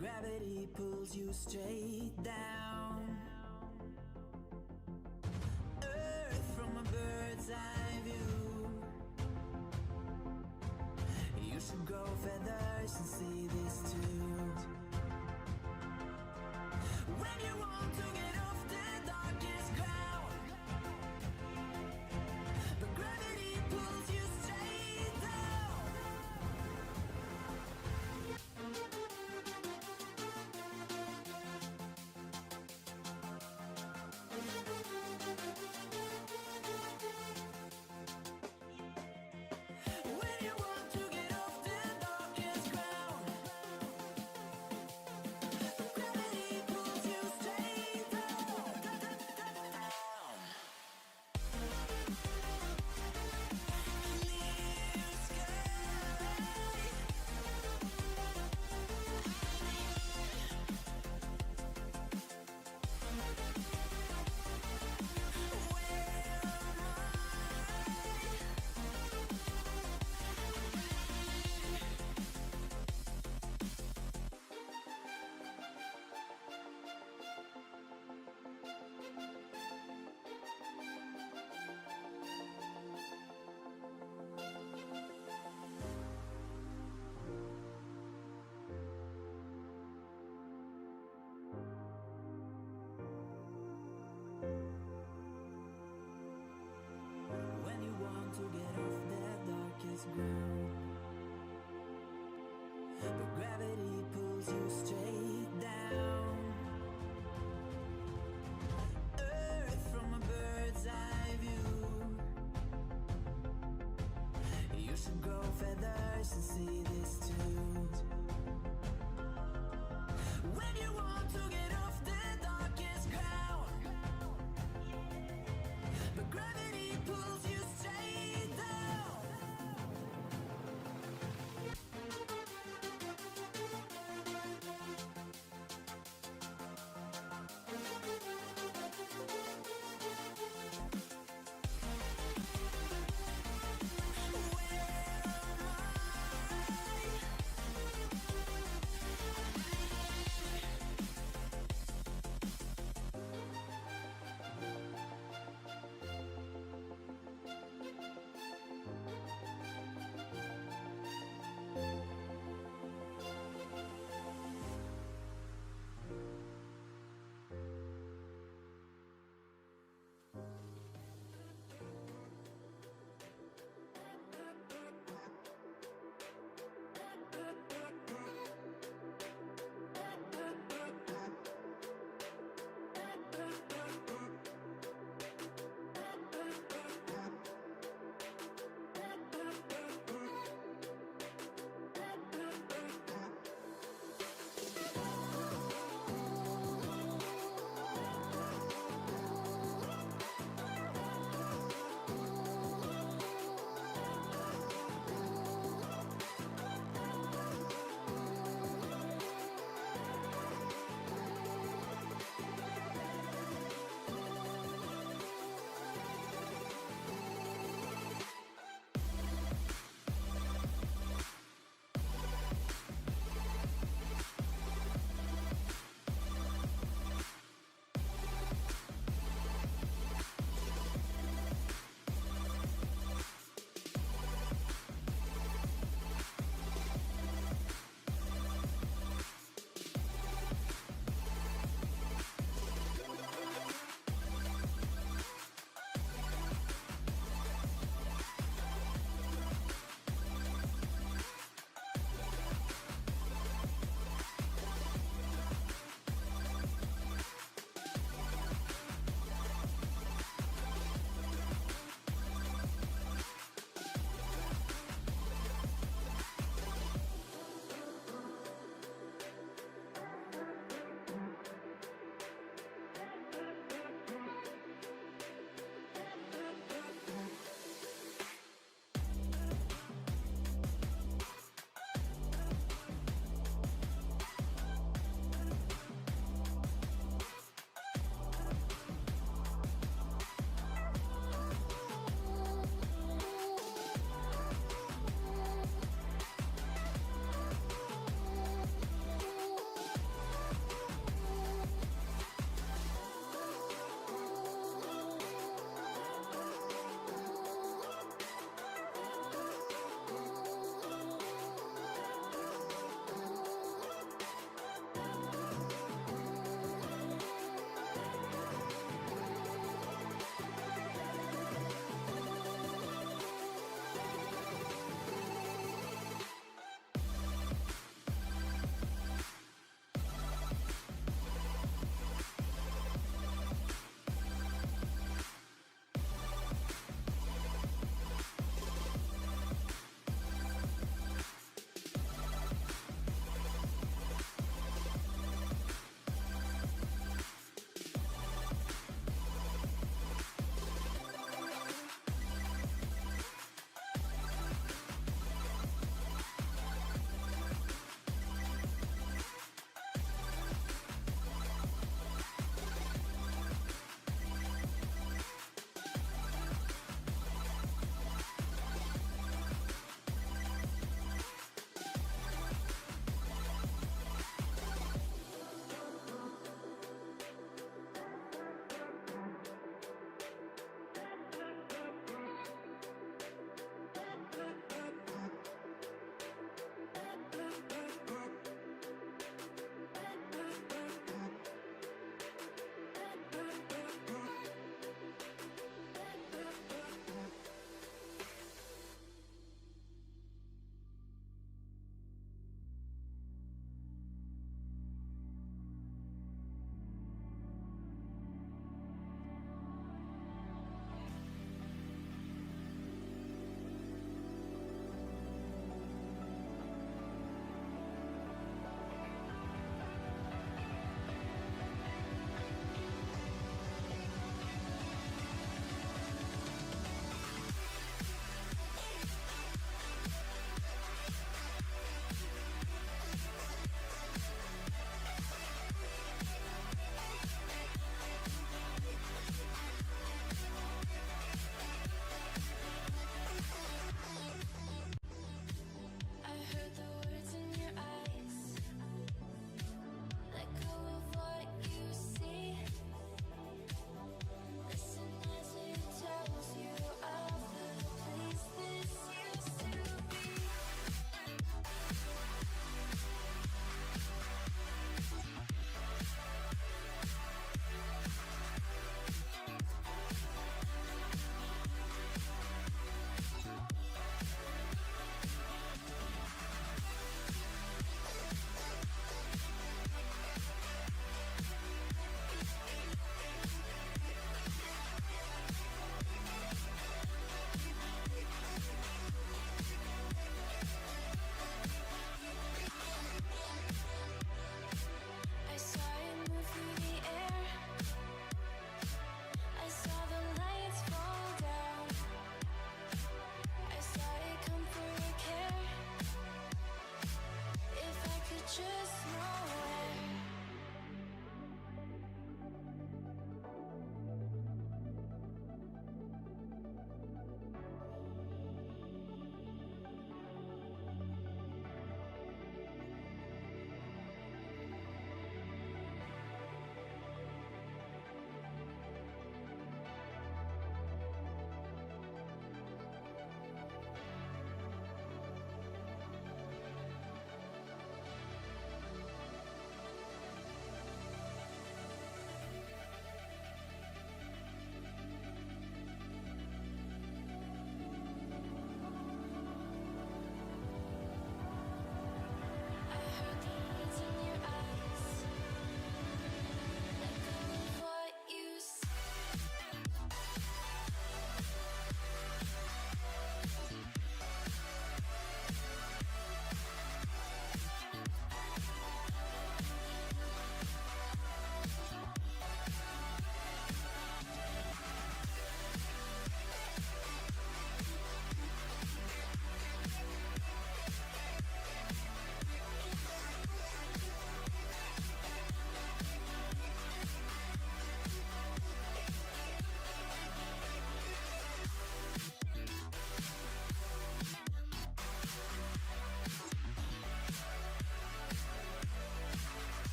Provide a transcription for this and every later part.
Gravity pulls you straight down. Earth from a bird's eye view. You should grow feathers and see this too. When you want to get off the darkest ground, but gravity pulls you straight down. When you want to get off the darkest ground, but gravity pulls you straight down. Clear sky. When you want to get off that darkest ground, but gravity pulls you straight down. Earth from a bird's eye view. You should grow feathers and see this too. When you want to get off the darkest ground, but gravity pulls you straight down. Where am I?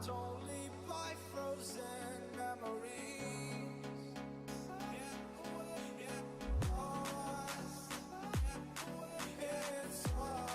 Don't leave by frozen memories. It's fine.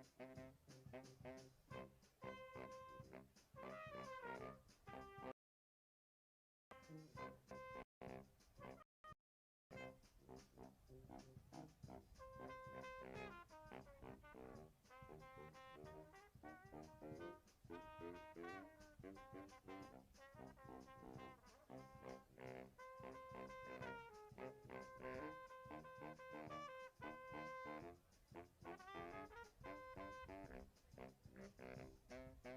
Racing on these broken dreams tonight.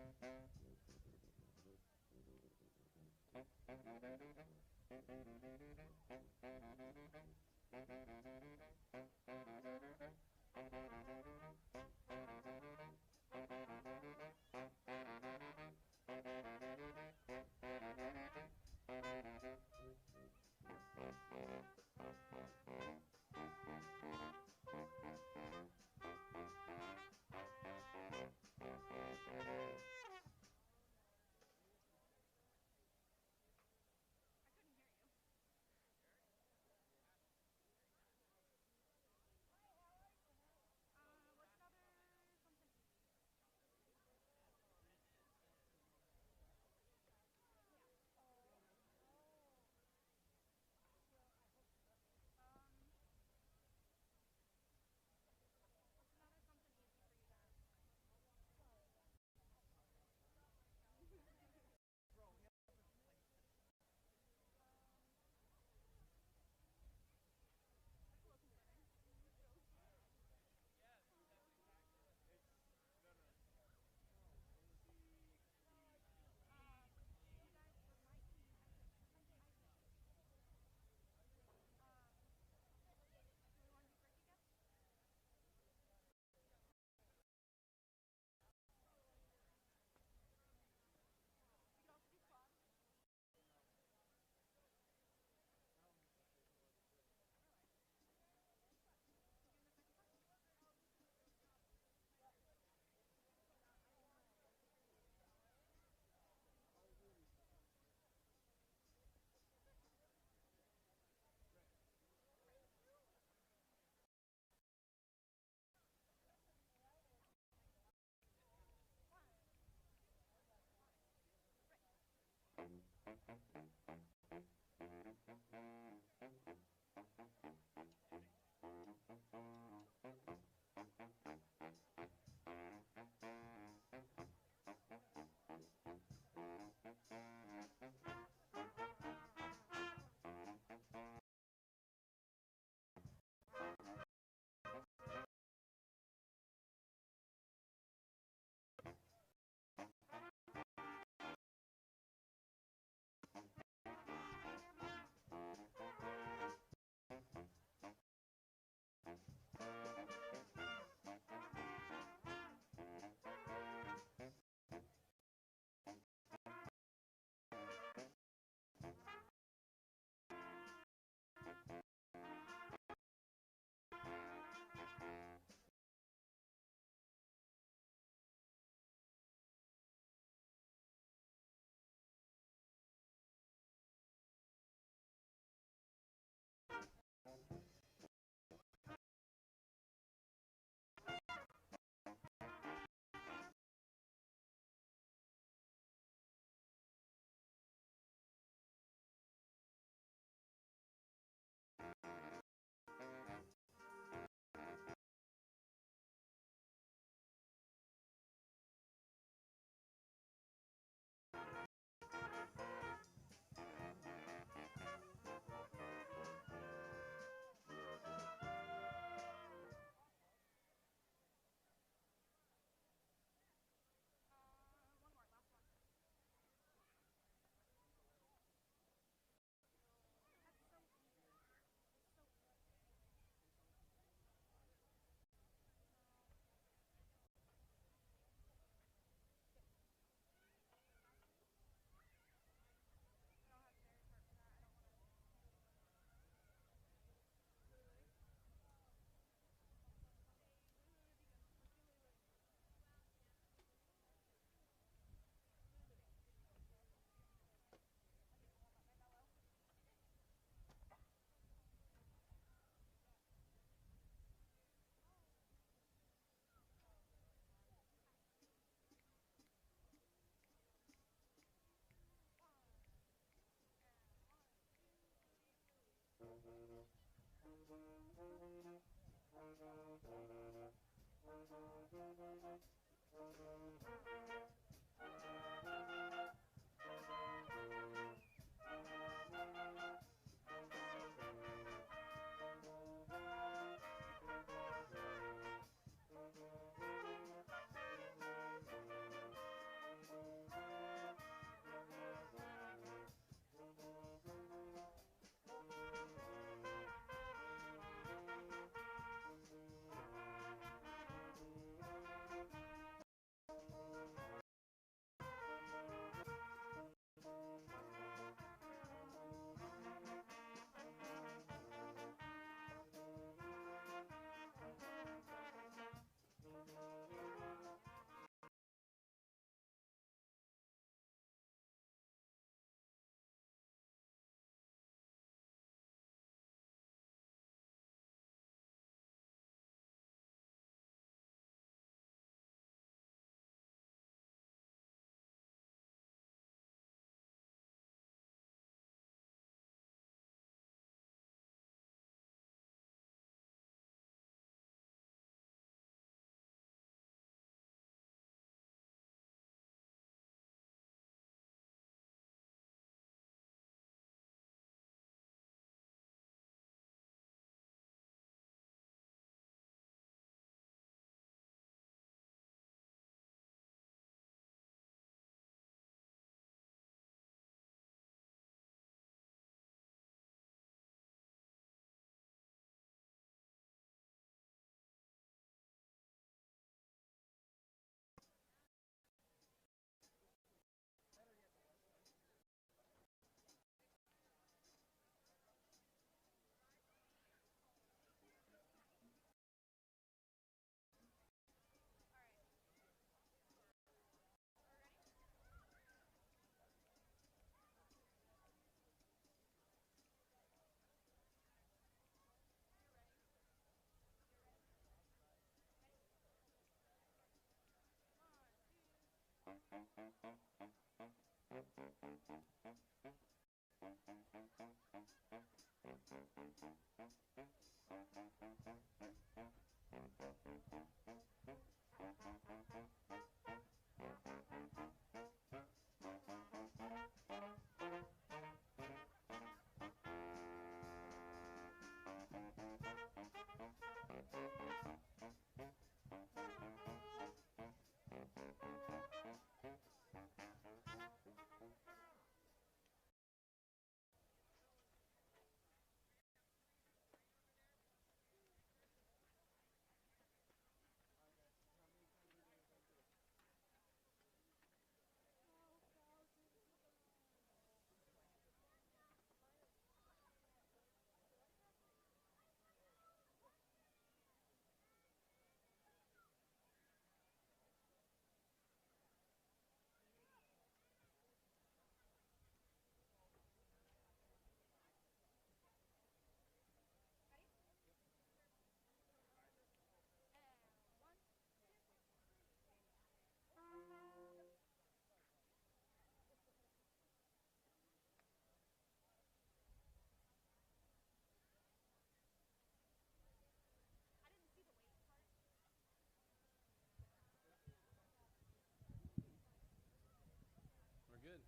We're good.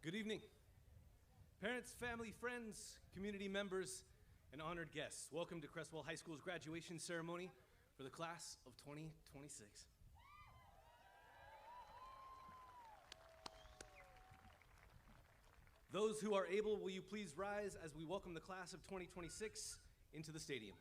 Good evening. Parents, family, friends, community members, and honored guests. Welcome to Creswell High School's graduation ceremony for the class of 2026. Those who are able, will you please rise as we welcome the class of 2026 into the stadium?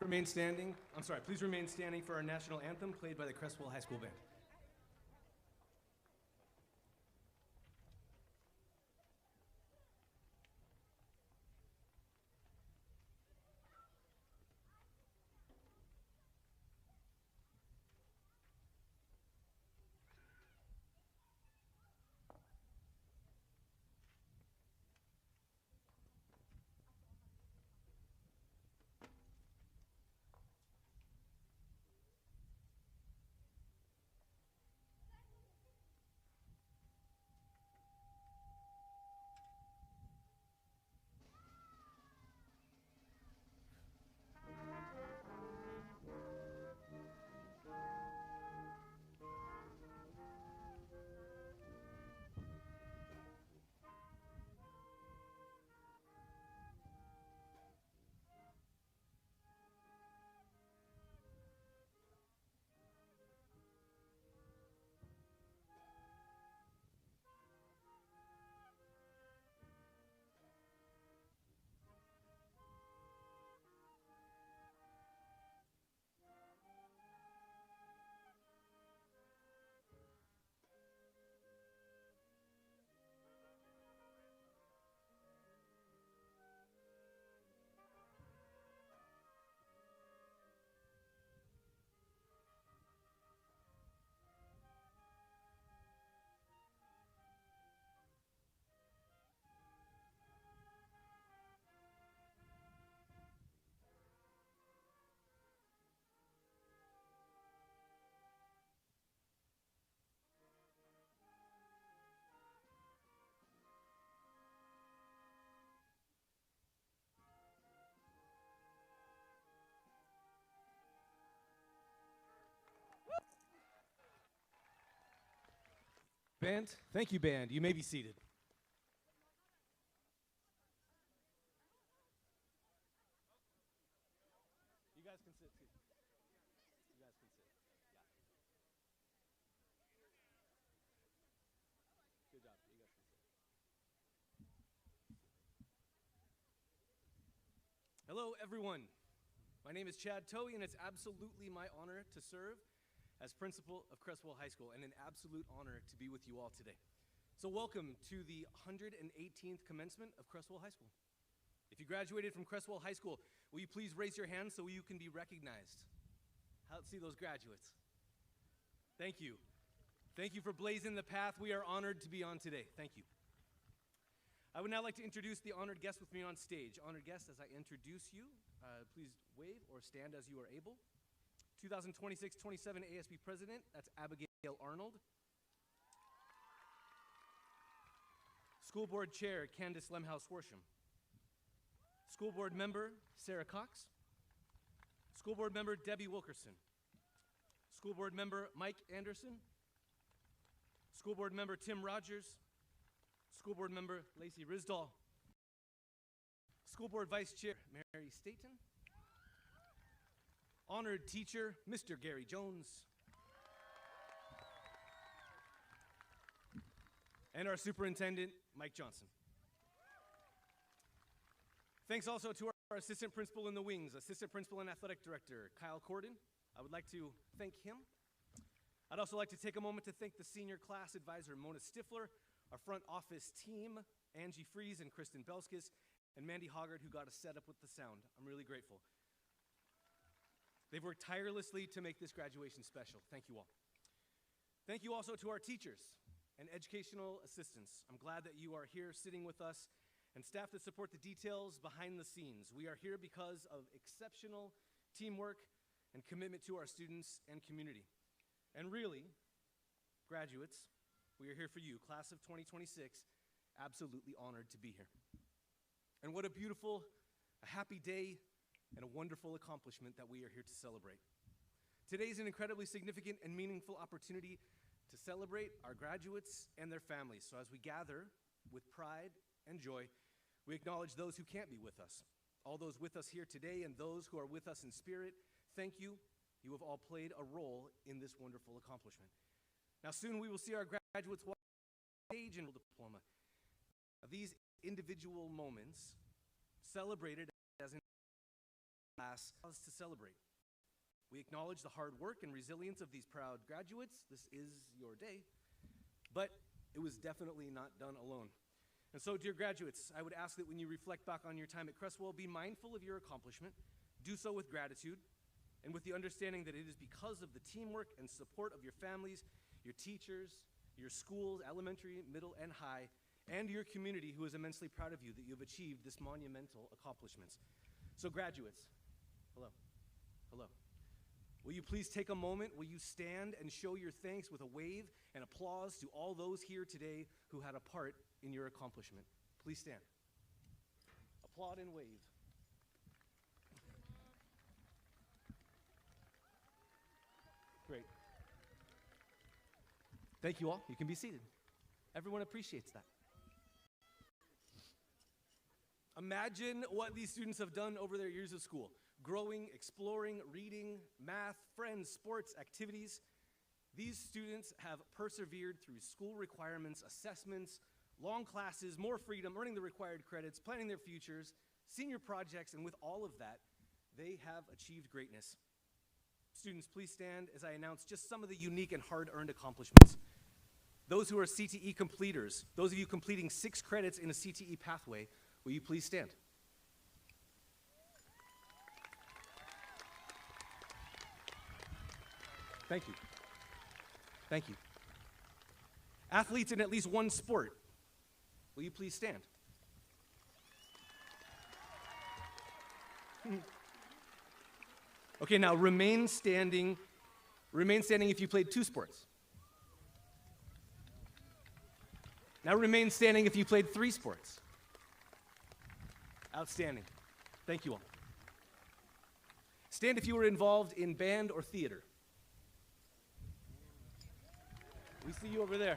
Please remain standing for our national anthem played by the Creswell High School Band. Band, thank you, band. You may be seated. You guys can sit too. You guys can sit. Yeah. Good job. You guys can sit. Hello, everyone. My name is Chad Toey, and it's absolutely my honor to serve as principal of Creswell High School, and an absolute honor to be with you all today. So welcome to the 118th commencement of Creswell High School. If you graduated from Creswell High School, will you please raise your hand so you can be recognized? Let's see those graduates. Thank you. Thank you for blazing the path we are honored to be on today. Thank you. I would now like to introduce the honored guests with me on stage. Honored guests, as I introduce you, please wave or stand as you are able. 2026-27 ASB President, that's Abigail Arnold. School Board Chair, Candace Lemhouse-Worsham. School Board Member, Sarah Cox. School Board Member, Debbie Wilkerson. School Board Member, Mike Anderson. School Board Member, Tim Rogers. School Board Member, Lacey Risdall. School Board Vice Chair, Mary Staten. Honored teacher, Mr. Gary Jones. And our superintendent, Mike Johnson. Thanks also to our assistant principal in the wings, assistant principal and athletic director, Kyle Corden. I would like to thank him. I'd also like to take a moment to thank the senior class advisor, Mona Stifler, our front office team, Angie Fries and Kristen Belskis, and Mandy Hoggart, who got us set up with the sound. I'm really grateful. They've worked tirelessly to make this graduation special. Thank you all. Thank you also to our teachers and educational assistants. I'm glad that you are here sitting with us, and staff that support the details behind the scenes. We are here because of exceptional teamwork and commitment to our students and community. And really, graduates, we are here for you, class of 2026, absolutely honored to be here. And what a beautiful, a happy day, and a wonderful accomplishment that we are here to celebrate. Today is an incredibly significant and meaningful opportunity to celebrate our graduates and their families. So as we gather with pride and joy, we acknowledge those who can't be with us. All those with us here today and those who are with us in spirit, thank you. You have all played a role in this wonderful accomplishment. Now soon we will see our graduates walk on stage and diploma. These individual moments celebrated as class to celebrate. We acknowledge the hard work and resilience of these proud graduates. This is your day, but it was definitely not done alone. And so, dear graduates, I would ask that when you reflect back on your time at Creswell, be mindful of your accomplishment, do so with gratitude, and with the understanding that it is because of the teamwork and support of your families, your teachers, your schools, elementary, middle, and high, and your community who is immensely proud of you that you have achieved this monumental accomplishments. So graduates, hello, hello. Will you please take a moment, will you stand and show your thanks with a wave and applause to all those here today who had a part in your accomplishment. Please stand. Applaud and wave. Great. Thank you all. You can be seated. Everyone appreciates that. Imagine what these students have done over their years of school. Growing, exploring, reading, math, friends, sports, activities. These students have persevered through school requirements, assessments, long classes, more freedom, earning the required credits, planning their futures, senior projects, and with all of that, they have achieved greatness. Students, please stand as I announce just some of the unique and hard-earned accomplishments. Those who are CTE completers, those of you completing 6 credits in a CTE pathway, will you please stand? Thank you. Thank you. Athletes in at least one sport, will you please stand? Okay, now remain standing if you played 2 sports. Now remain standing if you played 3 sports. Outstanding. Thank you all. Stand if you were involved in band or theater. We see you over there.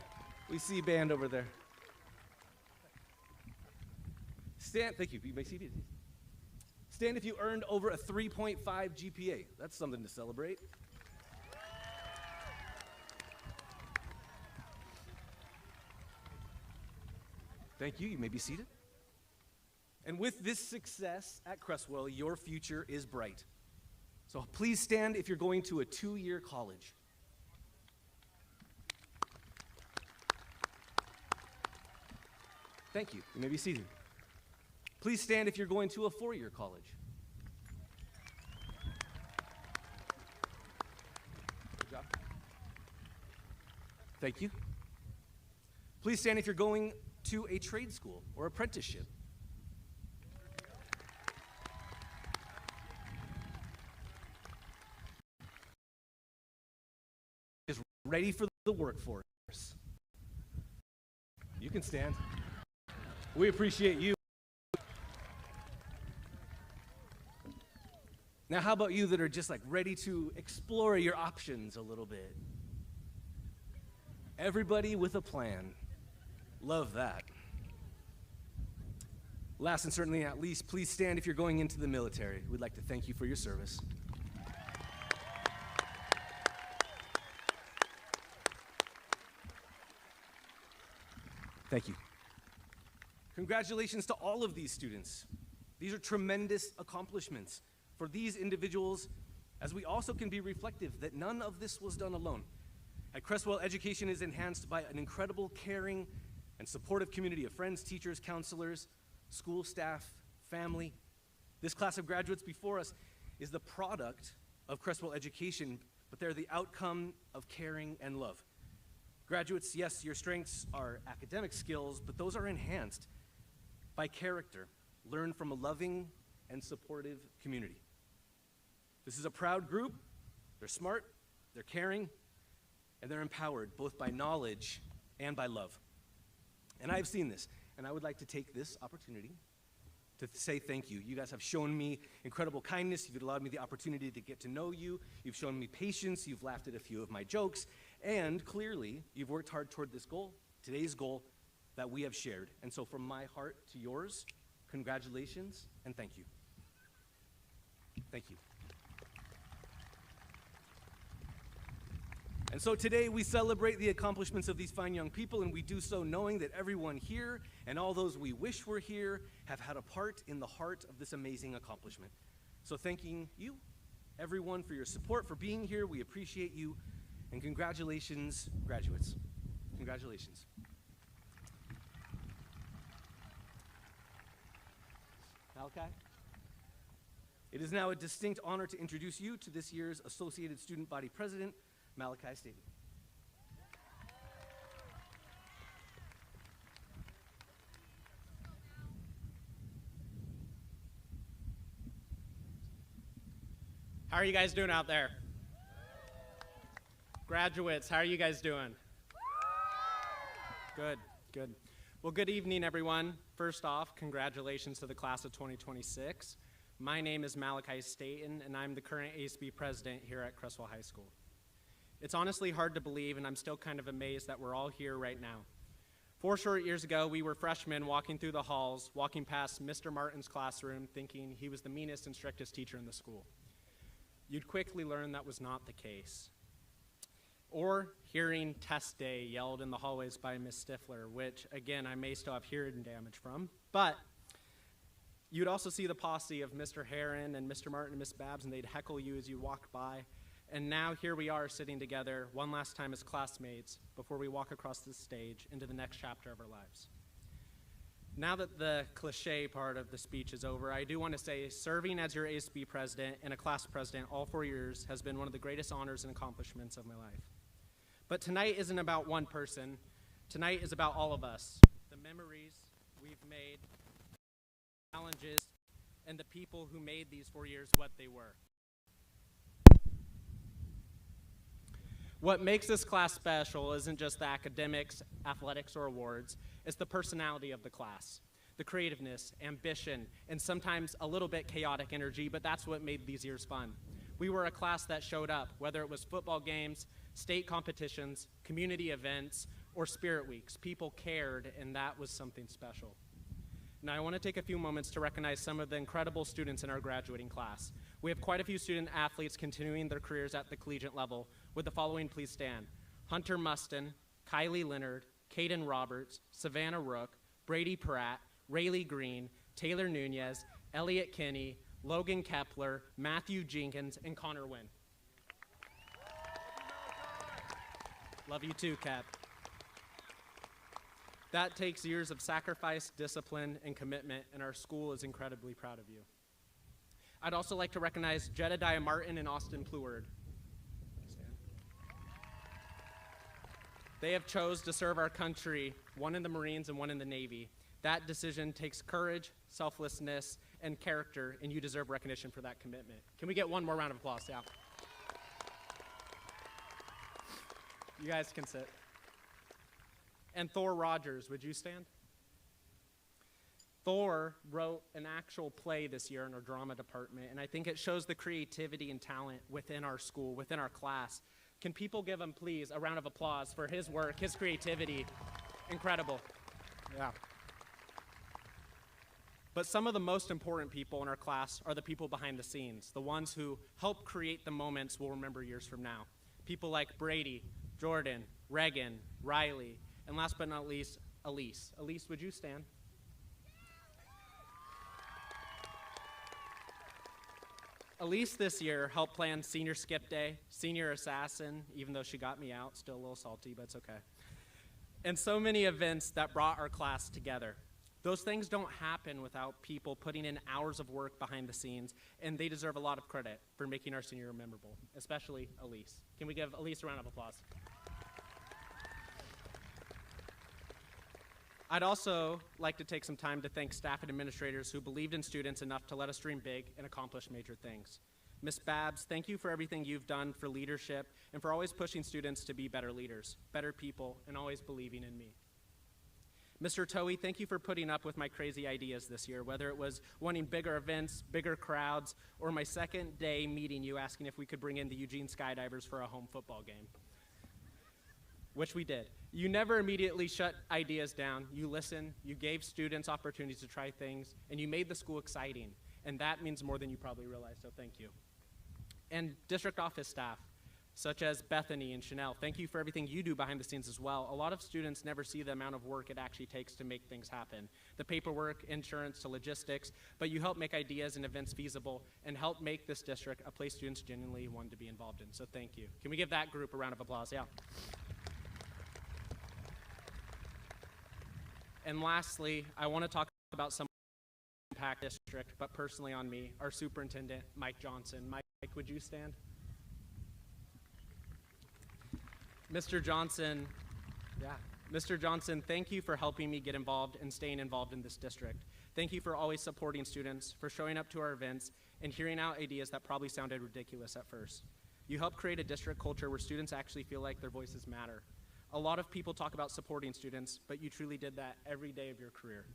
We see band over there. Stand, thank you. You may see it. Stand if you earned over a 3.5 GPA. That's something to celebrate. Thank you. You may be seated. And with this success at Creswell, your future is bright. So please stand if you're going to a 2-year college. Thank you. You may be seated. Please stand if you're going to a 4-year college. Good job. Thank you. Please stand if you're going to a trade school or apprenticeship. Is ready for the workforce. You can stand. We appreciate you. Now, how about you that are just like ready to explore your options a little bit? Everybody with a plan. Love that. Last and certainly not least, please stand if you're going into the military. We'd like to thank you for your service. Thank you. Congratulations to all of these students. These are tremendous accomplishments for these individuals, as we also can be reflective that none of this was done alone. At Creswell, education is enhanced by an incredible, caring, and supportive community of friends, teachers, counselors, school staff, family. This class of graduates before us is the product of Creswell education, but they're the outcome of caring and love. Graduates, yes, your strengths are academic skills, but those are enhanced by character, learned from a loving and supportive community. This is a proud group. They're smart, they're caring, and they're empowered both by knowledge and by love. And I've seen this, and I would like to take this opportunity to say thank you. You guys have shown me incredible kindness. You've allowed me the opportunity to get to know you. You've shown me patience. You've laughed at a few of my jokes. And clearly, you've worked hard toward this goal, today's goal, that we have shared. And so from my heart to yours, congratulations and thank you. Thank you. And so today we celebrate the accomplishments of these fine young people, and we do so knowing that everyone here and all those we wish were here have had a part in the heart of this amazing accomplishment. So thanking you, everyone, for your support, for being here. We appreciate you. And congratulations, graduates. Congratulations. Malachi? It is now a distinct honor to introduce you to this year's Associated Student Body President, Malachi Staten. How are you guys doing out there? Graduates, how are you guys doing? Good, good. Well, good evening, everyone. First off, congratulations to the class of 2026. My name is Malachi Staten, and I'm the current ASB president here at Creswell High School. It's honestly hard to believe, and I'm still kind of amazed that we're all here right now. 4 short years ago, we were freshmen walking through the halls, walking past Mr. Martin's classroom, thinking he was the meanest and strictest teacher in the school. You'd quickly learn that was not the case. Or hearing test day yelled in the hallways by Miss Stifler, which, again, I may still have hearing damage from, but you'd also see the posse of Mr. Heron and Mr. Martin and Miss Babs, and they'd heckle you as you walked by. And now here we are sitting together one last time as classmates before we walk across this stage into the next chapter of our lives. Now that the cliche part of the speech is over, I do want to say serving as your ASB president and a class president all 4 years has been one of the greatest honors and accomplishments of my life. But tonight isn't about one person. Tonight is about all of us, the memories we've made, challenges, and the people who made these 4 years what they were. What makes this class special isn't just the academics, athletics, or awards. It's the personality of the class, the creativeness, ambition, and sometimes a little bit chaotic energy, but that's what made these years fun. We were a class that showed up, whether it was football games, state competitions, community events, or spirit weeks. People cared, and that was something special. Now, I want to take a few moments to recognize some of the incredible students in our graduating class. We have quite a few student athletes continuing their careers at the collegiate level. With the following, please stand. Hunter Mustin, Kylie Leonard, Caden Roberts, Savannah Rook, Brady Pratt, Rayleigh Green, Taylor Nunez, Elliot Kinney, Logan Kepler, Matthew Jenkins, and Connor Wynn. Love you too, Cap. That takes years of sacrifice, discipline, and commitment, and our school is incredibly proud of you. I'd also like to recognize Jedediah Martin and Austin Pleward. They have chose to serve our country, one in the Marines and one in the Navy. That decision takes courage, selflessness, and character, and you deserve recognition for that commitment. Can we get one more round of applause? Yeah. You guys can sit. And Thor Rogers, would you stand? Thor wrote an actual play this year in our drama department, and I think it shows the creativity and talent within our school, within our class. Can people give him, please, a round of applause for his work, his creativity? Incredible. Yeah. But some of the most important people in our class are the people behind the scenes, the ones who help create the moments we'll remember years from now. People like Brady, Jordan, Reagan, Riley, and last but not least, Elise. Elise, would you stand? Elise this year helped plan senior skip day, senior assassin, even though she got me out, still a little salty, but it's okay. And so many events that brought our class together. Those things don't happen without people putting in hours of work behind the scenes, and they deserve a lot of credit for making our senior memorable, especially Elise. Can we give Elise a round of applause? I'd also like to take some time to thank staff and administrators who believed in students enough to let us dream big and accomplish major things. Ms. Babs, thank you for everything you've done for leadership and for always pushing students to be better leaders, better people, and always believing in me. Mr. Toey, thank you for putting up with my crazy ideas this year, whether it was wanting bigger events, bigger crowds, or my second day meeting you asking if we could bring in the Eugene Skydivers for a home football game, which we did. You never immediately shut ideas down. You listened, you gave students opportunities to try things, and you made the school exciting. And that means more than you probably realize, so thank you. And district office staff, such as Bethany and Chanel. Thank you for everything you do behind the scenes as well. A lot of students never see the amount of work it actually takes to make things happen. The paperwork, insurance, to logistics, but you help make ideas and events feasible and help make this district a place students genuinely want to be involved in. So thank you. Can we give that group a round of applause? Yeah. And lastly, I want to talk about some impact district, but personally on me, our superintendent, Mike Johnson. Mike, would you stand? Mr. Johnson, Mr. Johnson, thank you for helping me get involved and staying involved in this district. Thank you for always supporting students, for showing up to our events, and hearing out ideas that probably sounded ridiculous at first. You helped create a district culture where students actually feel like their voices matter. A lot of people talk about supporting students, but you truly did that every day of your career.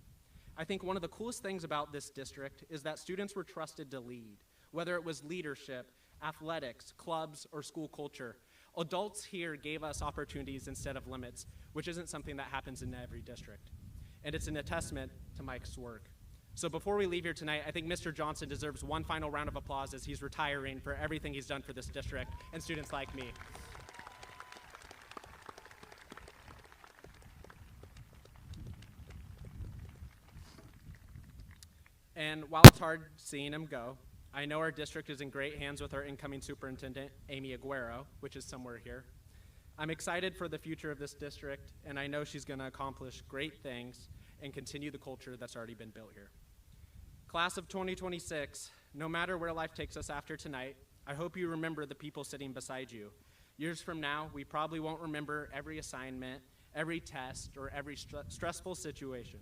I think one of the coolest things about this district is that students were trusted to lead, whether it was leadership, athletics, clubs, or school culture. Adults here gave us opportunities instead of limits, which isn't something that happens in every district. And it's an testament to Mike's work. So before we leave here tonight, I think Mr. Johnson deserves one final round of applause as he's retiring for everything he's done for this district and students like me. And while it's hard seeing him go, I know our district is in great hands with our incoming superintendent, Amy Aguero, which is somewhere here. I'm excited for the future of this district, and I know she's going to accomplish great things and continue the culture that's already been built here. Class of 2026, no matter where life takes us after tonight, I hope you remember the people sitting beside you. Years from now, we probably won't remember every assignment, every test, or every stressful situation.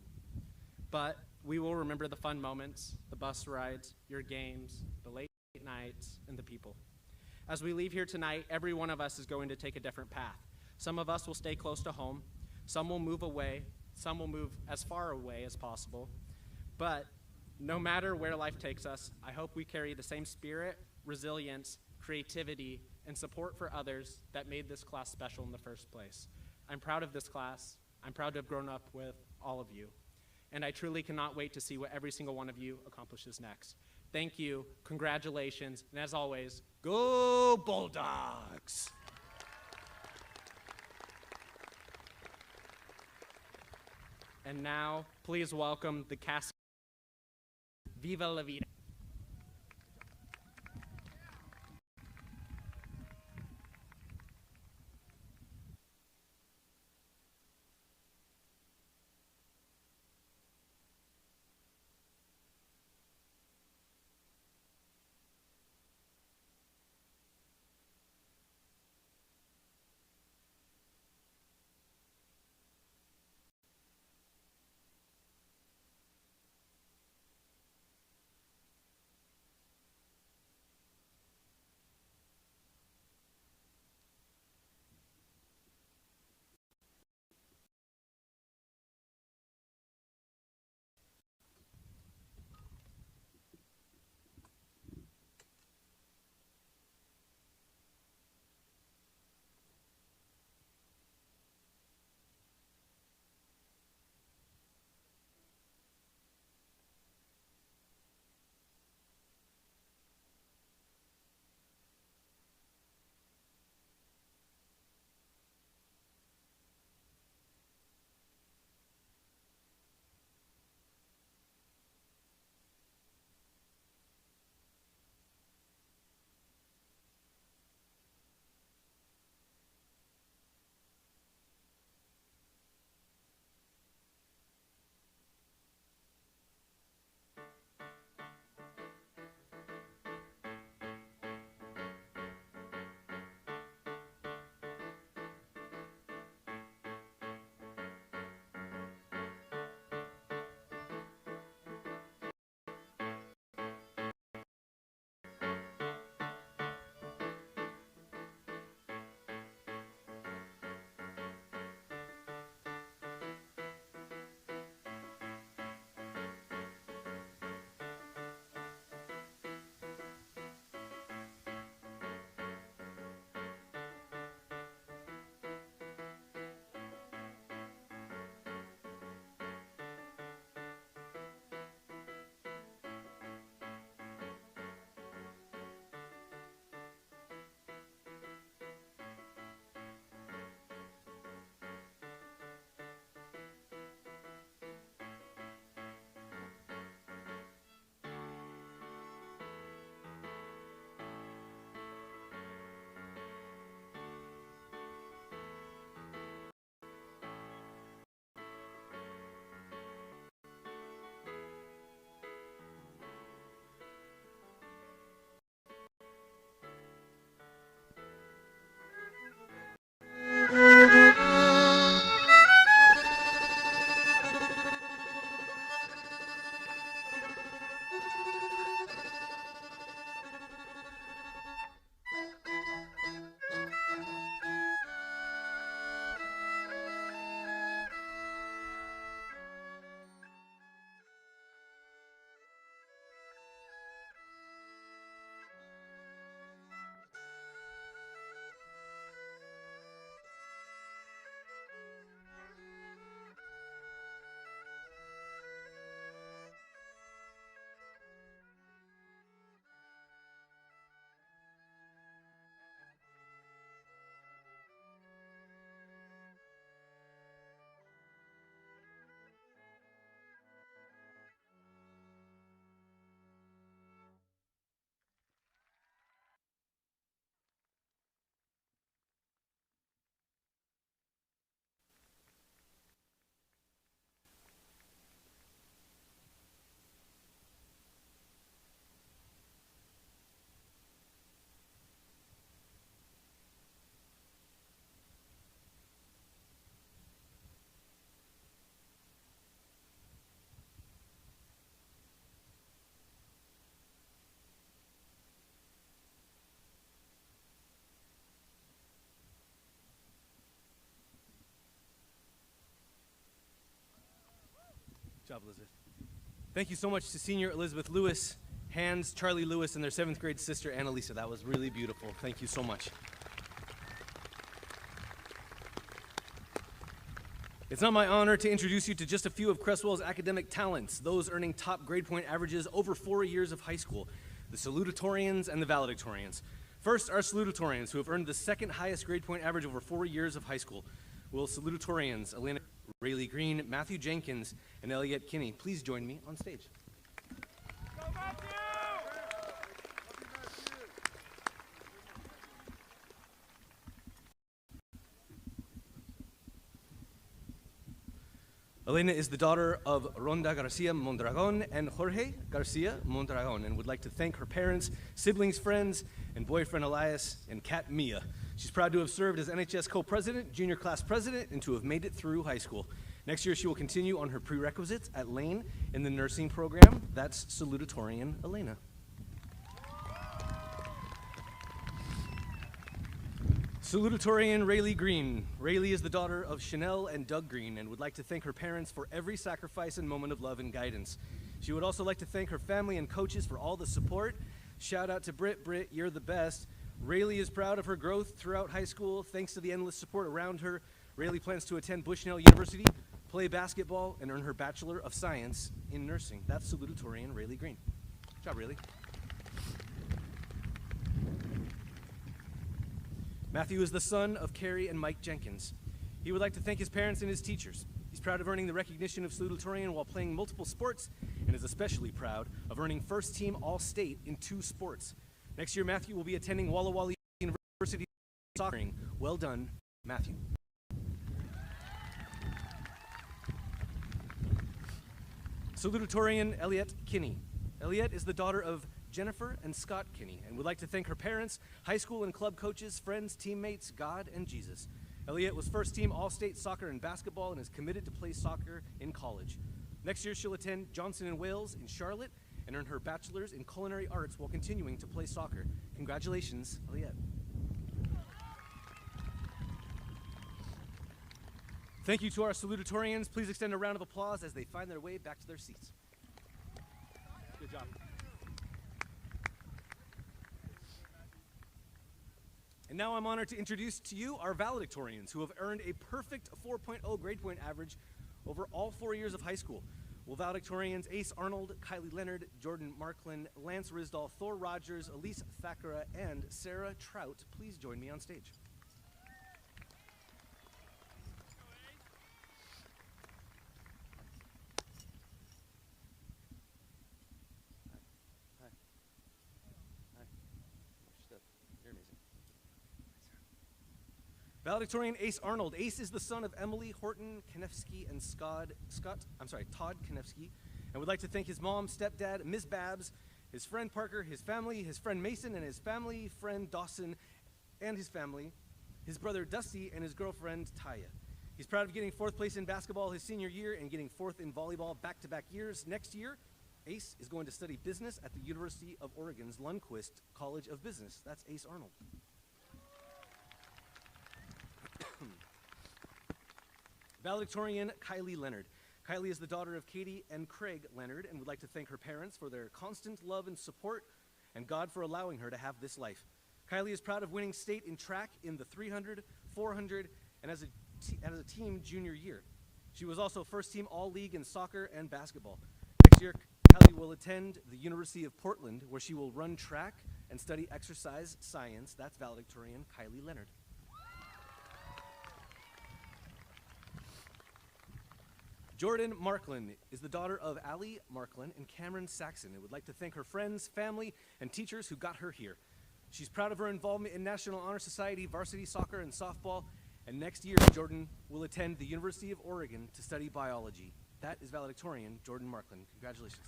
But we will remember the fun moments, the bus rides, your games, the late nights, and the people. As we leave here tonight, every one of us is going to take a different path. Some of us will stay close to home, some will move away, some will move as far away as possible. But no matter where life takes us, I hope we carry the same spirit, resilience, creativity, and support for others that made this class special in the first place. I'm proud of this class. I'm proud to have grown up with all of you. And I truly cannot wait to see what every single one of you accomplishes next. Thank you, congratulations, and as always, go Bulldogs! And now, please welcome the cast. Viva la vida. job, Elizabeth. Thank you so much to senior Elizabeth Lewis, Hans, Charlie Lewis, and their 7th grade sister, Annalisa. That was really beautiful. Thank you so much. It's now my honor to introduce you to just a few of Creswell's academic talents, those earning top grade point averages over 4 years of high school, the salutatorians and the valedictorians. First, our salutatorians, who have earned the 2nd highest grade point average over 4 years of high school. Will salutatorians Elena Rayleigh Green, Matthew Jenkins, and Elliot Kinney please join me on stage. Go Matthew! Elena is the daughter of Ronda Garcia Mondragon and Jorge Garcia Mondragon, and would like to thank her parents, siblings, friends, and boyfriend Elias and cat Mia. She's proud to have served as NHS co-president, junior class president, and to have made it through high school. Next year, she will continue on her prerequisites at Lane in the nursing program. That's salutatorian Elena. Salutatorian Rayleigh Green. Rayleigh is the daughter of Chanel and Doug Green and would like to thank her parents for every sacrifice and moment of love and guidance. She would also like to thank her family and coaches for all the support. Shout out to Britt. Britt, you're the best. Rayleigh is proud of her growth throughout high school. Thanks to the endless support around her, Rayleigh plans to attend Bushnell University, play basketball, and earn her Bachelor of Science in Nursing. That's salutatorian Rayleigh Green. Good job, Rayleigh. Matthew is the son of Carrie and Mike Jenkins. He would like to thank his parents and his teachers. He's proud of earning the recognition of salutatorian while playing multiple sports, and is especially proud of earning first team All-State in 2 sports. Next year, Matthew will be attending Walla Walla University soccer. Well done, Matthew. Salutatorian Elliot Kinney. Elliot is the daughter of Jennifer and Scott Kinney, and would like to thank her parents, high school and club coaches, friends, teammates, God, and Jesus. Elliot was first team All-State soccer and basketball and is committed to play soccer in college. Next year, she'll attend Johnson & Wales in Charlotte and earn her bachelor's in culinary arts while continuing to play soccer. Congratulations, Elliot. Thank you to our salutatorians. Please extend a round of applause as they find their way back to their seats. Good job. And now I'm honored to introduce to you our valedictorians, who have earned a perfect 4.0 grade point average over all 4 years of high school. Will valedictorians Ace Arnold, Kylie Leonard, Jordan Marklin, Lance Risdall, Thor Rogers, Elise Thakara, and Sarah Trout please join me on stage. Hi. Hi. You're amazing. Valedictorian Ace Arnold. Ace is the son of Emily Horton Kanefsky and Todd Kanefsky, and would like to thank his mom, stepdad, Ms. Babs, his friend Parker, his family, his friend Mason, and his family friend Dawson, and his family, his brother Dusty, and his girlfriend Taya. He's proud of getting 4th place in basketball his senior year and getting 4th in volleyball back-to-back years. Next year, Ace is going to study business at the University of Oregon's Lundquist College of Business. That's Ace Arnold. Valedictorian Kylie Leonard. Kylie is the daughter of Katie and Craig Leonard and would like to thank her parents for their constant love and support and God for allowing her to have this life. Kylie is proud of winning state in track in the 300, 400, and as a team junior year. She was also first team All-League in soccer and basketball. Next year, Kylie will attend the University of Portland, where she will run track and study exercise science. That's valedictorian Kylie Leonard. Jordan Marklin is the daughter of Allie Marklin and Cameron Saxon and would like to thank her friends, family, and teachers who got her here. She's proud of her involvement in National Honor Society, varsity soccer, and softball, and next year Jordan will attend the University of Oregon to study biology. That is valedictorian Jordan Marklin. Congratulations.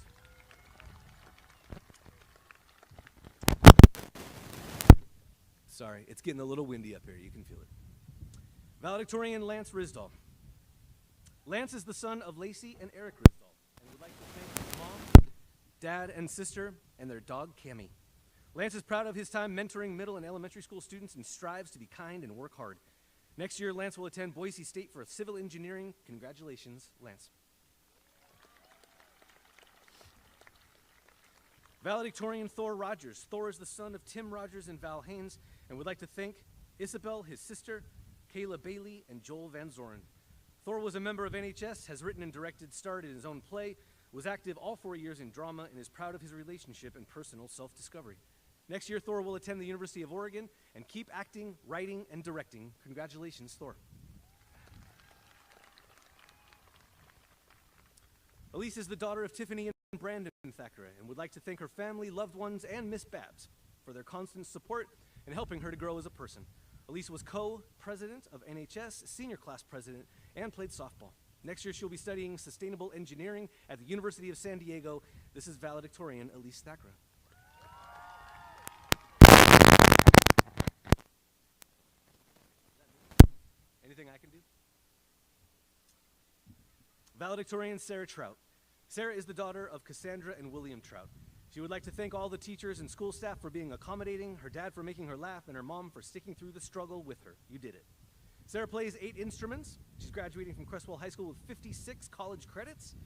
Sorry, it's getting a little windy up here. You can feel it. Valedictorian Lance Risdall. Lance is the son of Lacey and Eric Risdall and would like to thank his mom, dad, and sister, and their dog, Cammie. Lance is proud of his time mentoring middle and elementary school students and strives to be kind and work hard. Next year, Lance will attend Boise State for civil engineering. Congratulations, Lance. Valedictorian Thor Rogers. Thor is the son of Tim Rogers and Val Haynes, and would like to thank Isabel, his sister, Kayla Bailey, and Joel Van Zoren. Thor was a member of NHS, has written and directed, starred in his own play, was active all 4 years in drama, and is proud of his relationship and personal self-discovery. Next year, Thor will attend the University of Oregon and keep acting, writing, and directing. Congratulations, Thor. Elise is the daughter of Tiffany and Brandon Thackara and would like to thank her family, loved ones, and Miss Babs for their constant support and helping her to grow as a person. Elise was co-president of NHS, senior class president, and played softball. Next year, she'll be studying sustainable engineering at the University of San Diego. This is valedictorian Elise Thackara. Anything I can do? Valedictorian Sarah Trout. Sarah is the daughter of Cassandra and William Trout. She would like to thank all the teachers and school staff for being accommodating, her dad for making her laugh, and her mom for sticking through the struggle with her. You did it. Sarah plays 8 instruments. She's graduating from Creswell High School with 56 college credits.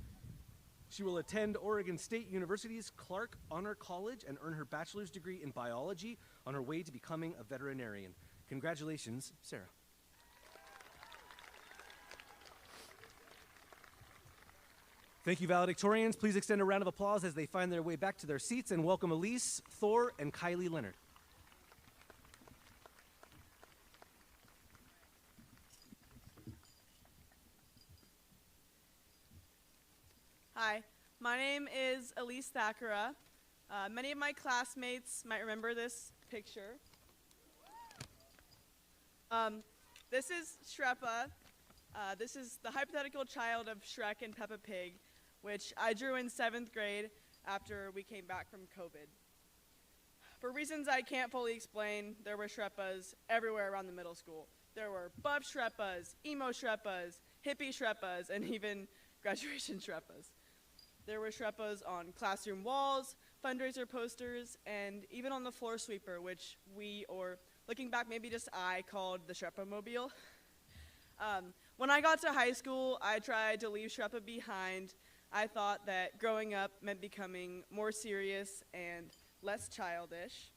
She will attend Oregon State University's Clark Honor College and earn her bachelor's degree in biology on her way to becoming a veterinarian. Congratulations, Sarah. Thank you, valedictorians. Please extend a round of applause as they find their way back to their seats and welcome Elise, Thor, and Kylie Leonard. Hi, my name is Elise Thackara. Many of my classmates might remember this picture. This is Shreppa. This is the hypothetical child of Shrek and Peppa Pig, which I drew in 7th grade after we came back from COVID. For reasons I can't fully explain, there were Shreppas everywhere around the middle school. There were buff Shreppas, emo Shreppas, hippie Shreppas, and even graduation Shreppas. There were Shreppas on classroom walls, fundraiser posters, and even on the floor sweeper, which we, or looking back, maybe just I, called the Shreppa-mobile. When I got to high school, I tried to leave Shreppa behind. I thought that growing up meant becoming more serious and less childish.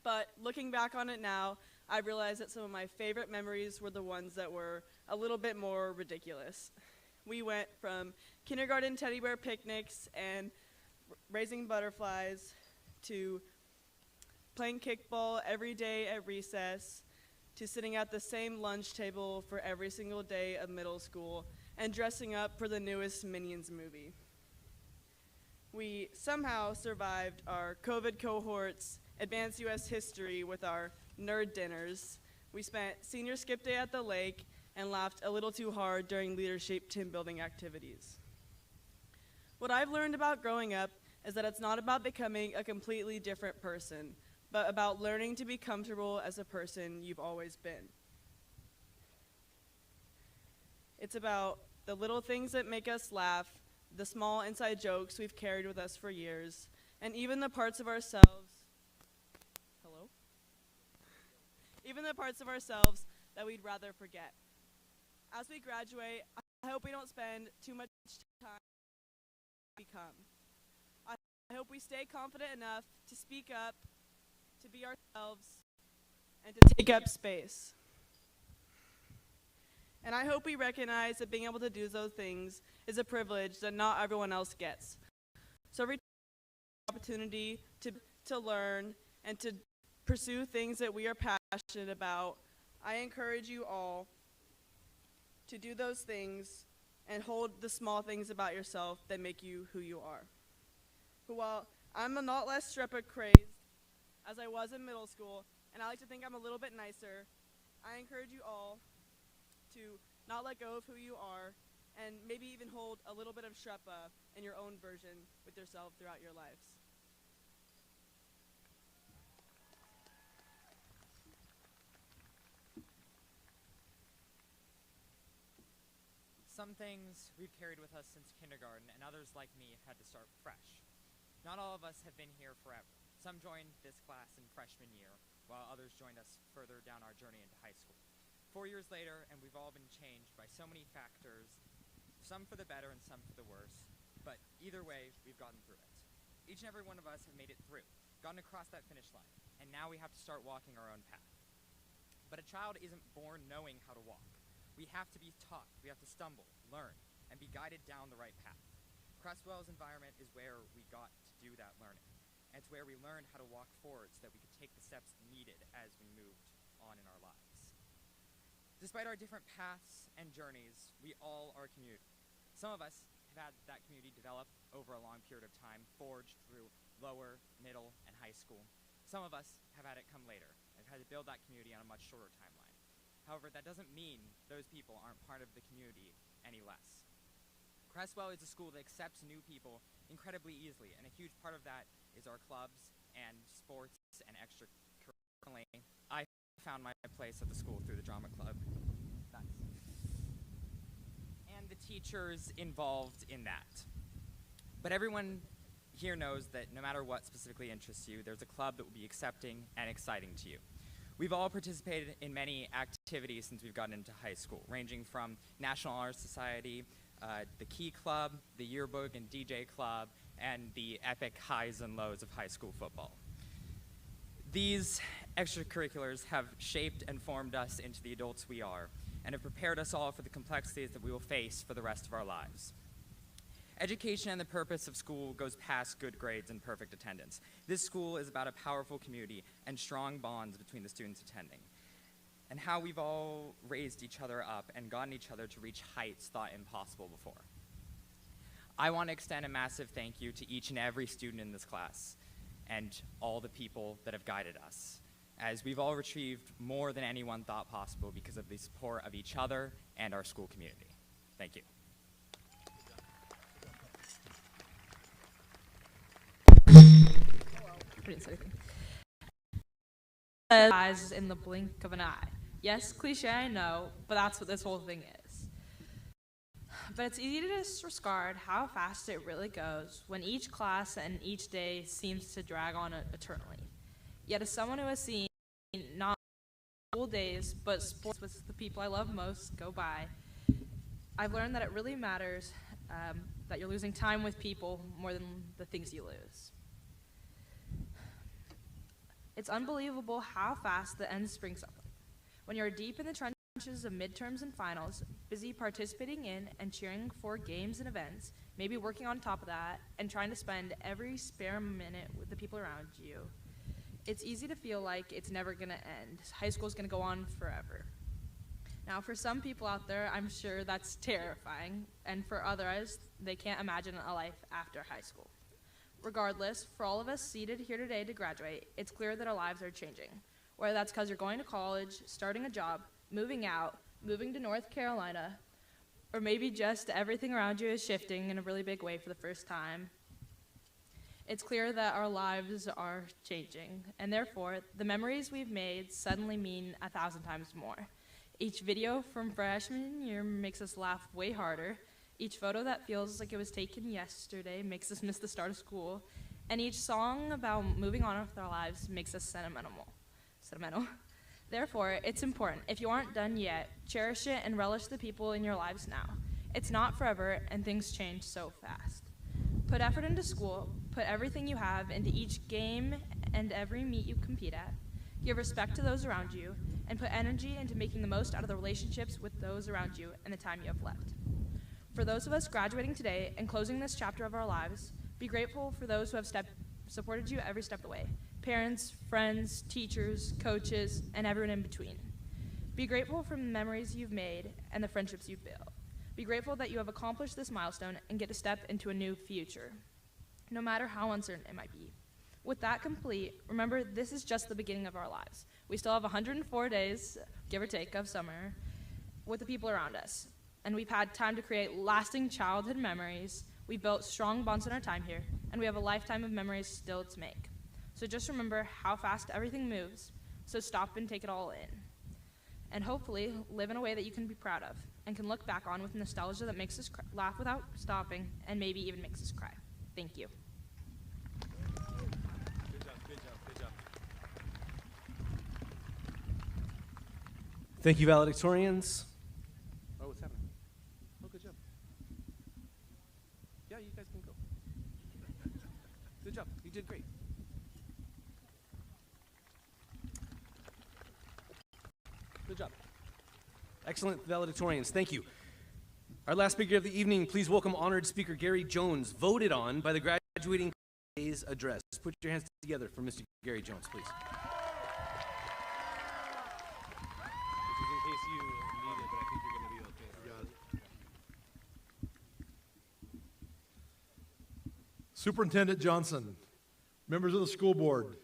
But looking back on it now, I realize that some of my favorite memories were the ones that were a little bit more ridiculous. We went from kindergarten teddy bear picnics and raising butterflies to playing kickball every day at recess, to sitting at the same lunch table for every single day of middle school, and dressing up for the newest Minions movie. We somehow survived our COVID cohort's advanced US history with our nerd dinners. We spent senior skip day at the lake and laughed a little too hard during leadership team building activities. What I've learned about growing up is that it's not about becoming a completely different person, but about learning to be comfortable as a person you've always been. It's about the little things that make us laugh, the small inside jokes we've carried with us for years, and even the parts of ourselves, even the parts of ourselves that we'd rather forget. As we graduate, I hope we don't spend too much time become. I hope we stay confident enough to speak up, to be ourselves, and to take up space. And I hope we recognize that being able to do those things is a privilege that not everyone else gets. So every opportunity to learn and to pursue things that we are passionate about, I encourage you all to do those things and hold the small things about yourself that make you who you are. But while I'm not less Shreppa crazed as I was in middle school, and I like to think I'm a little bit nicer, I encourage you all to not let go of who you are and maybe even hold a little bit of Shreppa in your own version with yourself throughout your lives. Some things we've carried with us since kindergarten, and others like me have had to start fresh. Not all of us have been here forever. Some joined this class in freshman year, while others joined us further down our journey into high school. 4 years later, and we've all been changed by so many factors, some for the better and some for the worse, but either way, we've gotten through it. Each and every one of us have made it through, gotten across that finish line, and now we have to start walking our own path. But a child isn't born knowing how to walk. We have to be taught, we have to stumble, learn, and be guided down the right path. Creswell's environment is where we got to do that learning. And it's where we learned how to walk forward so that we could take the steps needed as we moved on in our lives. Despite our different paths and journeys, we all are a community. Some of us have had that community develop over a long period of time, forged through lower, middle, and high school. Some of us have had it come later and have had to build that community on a much shorter timeline. However, that doesn't mean those people aren't part of the community any less. Creswell is a school that accepts new people incredibly easily, and a huge part of that is our clubs and sports and extracurricular. I found my place at the school through the drama club. And the teachers involved in that. But everyone here knows that no matter what specifically interests you, there's a club that will be accepting and exciting to you. We've all participated in many activities since we've gotten into high school, ranging from National Honor Society, the Key Club, the Yearbook and DJ Club, and the epic highs and lows of high school football. These extracurriculars have shaped and formed us into the adults we are, and have prepared us all for the complexities that we will face for the rest of our lives. Education and the purpose of school goes past good grades and perfect attendance. This school is about a powerful community and strong bonds between the students attending, and how we've all raised each other up and gotten each other to reach heights thought impossible before. I want to extend a massive thank you to each and every student in this class and all the people that have guided us, as we've all retrieved more than anyone thought possible because of the support of each other and our school community. Thank you. I didn't say anything. Eyes in the blink of an eye. Yes, cliche, I know, but that's what this whole thing is. But it's easy to disregard how fast it really goes when each class and each day seems to drag on eternally. Yet as someone who has seen not school days, but sports with the people I love most go by, I've learned that it really matters that you're losing time with people more than the things you lose. It's unbelievable how fast the end springs up. When you're deep in the trenches of midterms and finals, busy participating in and cheering for games and events, maybe working on top of that, and trying to spend every spare minute with the people around you, it's easy to feel like it's never gonna end. High school's gonna go on forever. Now, for some people out there, I'm sure that's terrifying, and for others, they can't imagine a life after high school. Regardless, for all of us seated here today to graduate, it's clear that our lives are changing. Whether that's because you're going to college, starting a job, moving out, moving to North Carolina, or maybe just everything around you is shifting in a really big way for the first time. It's clear that our lives are changing, and therefore, the memories we've made suddenly mean 1,000 times more. Each video from freshman year makes us laugh way harder. Each photo that feels like it was taken yesterday makes us miss the start of school, and each song about moving on with our lives makes us sentimental. Therefore, it's important, if you aren't done yet, cherish it and relish the people in your lives now. It's not forever, and things change so fast. Put effort into school, put everything you have into each game and every meet you compete at. Give respect to those around you, and put energy into making the most out of the relationships with those around you and the time you have left. For those of us graduating today and closing this chapter of our lives, be grateful for those who have supported you every step of the way. Parents, friends, teachers, coaches, and everyone in between. Be grateful for the memories you've made and the friendships you've built. Be grateful that you have accomplished this milestone and get to step into a new future, no matter how uncertain it might be. With that complete, remember this is just the beginning of our lives. We still have 104 days, give or take, of summer with the people around us. And we've had time to create lasting childhood memories. We built strong bonds in our time here, and we have a lifetime of memories still to make. So just remember how fast everything moves, so stop and take it all in. And hopefully live in a way that you can be proud of and can look back on with nostalgia that makes us laugh without stopping and maybe even makes us cry. Thank you. Good job. Thank you, valedictorians. Oh, what's happening? Oh, good job. Yeah, you guys can go. Good job. did great. Good job. Excellent valedictorians. Thank you. Our last speaker of the evening, please welcome honored speaker Gary Jones, voted on by the graduating day's address. Put your hands together for Mr. Gary Jones, please. This is in case you need it, but I think you're going to be okay. Got it. Superintendent Johnson, members of the school board,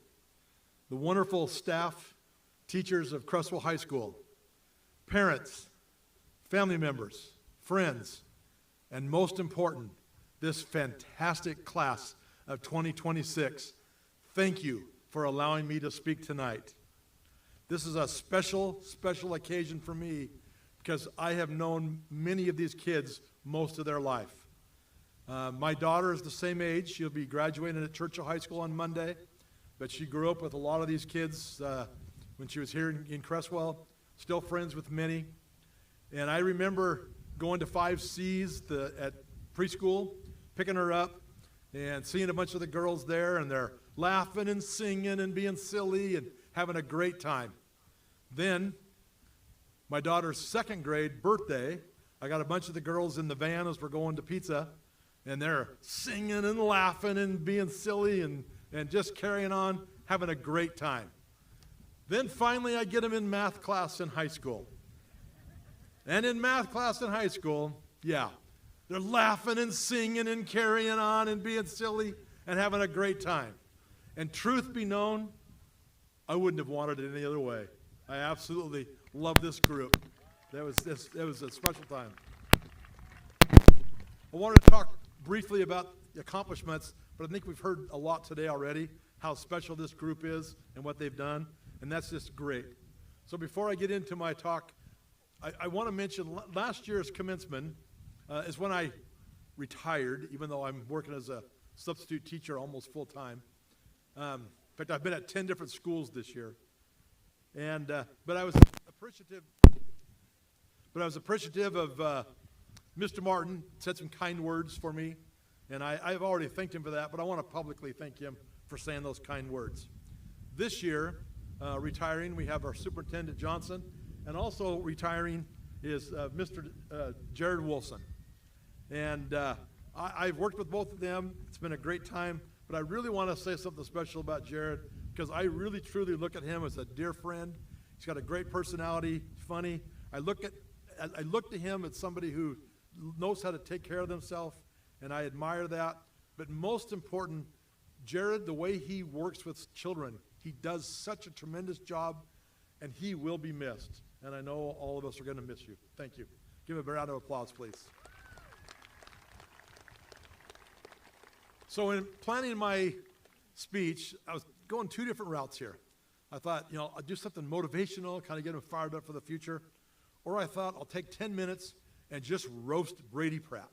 the wonderful staff, teachers of Creswell High School, parents, family members, friends, and most important, this fantastic class of 2026. Thank you for allowing me to speak tonight. This is a special, special occasion for me because I have known many of these kids most of their life. My daughter is the same age. She'll be graduating at Churchill High School on Monday, but she grew up with a lot of these kids when she was here in Creswell, still friends with many. And I remember going to 5Cs at preschool, picking her up, and seeing a bunch of the girls there, and they're laughing and singing and being silly and having a great time. Then, my daughter's second grade birthday, I got a bunch of the girls in the van as we're going to pizza, and they're singing and laughing and being silly and just carrying on, having a great time. Then finally I get them in math class in high school. And in math class in high school, yeah, they're laughing and singing and carrying on and being silly and having a great time. And truth be known, I wouldn't have wanted it any other way. I absolutely love this group. It was a special time. I wanted to talk briefly about the accomplishments, but I think we've heard a lot today already, how special this group is and what they've done, and that's just great. So before I get into my talk, I want to mention last year's commencement is when I retired, even though I'm working as a substitute teacher almost full time. In fact, I've been at 10 different schools this year. And but I was appreciative of Mr. Martin, said some kind words for me, and I've already thanked him for that, but I want to publicly thank him for saying those kind words. This year, retiring, we have our Superintendent Johnson, and also retiring is Mr. Jared Wilson. And I've worked with both of them. It's been a great time, but I really want to say something special about Jared because I really, truly look at him as a dear friend. He's got a great personality, funny. I look to him as somebody who knows how to take care of themselves, and I admire that. But most important, Jared, the way he works with children, he does such a tremendous job, and he will be missed. And I know all of us are going to miss you. Thank you. Give him a round of applause, please. So in planning my speech, I was going two different routes here. I thought, I'll do something motivational, kind of get him fired up for the future. Or I thought, I'll take 10 minutes and just roast Brady Pratt.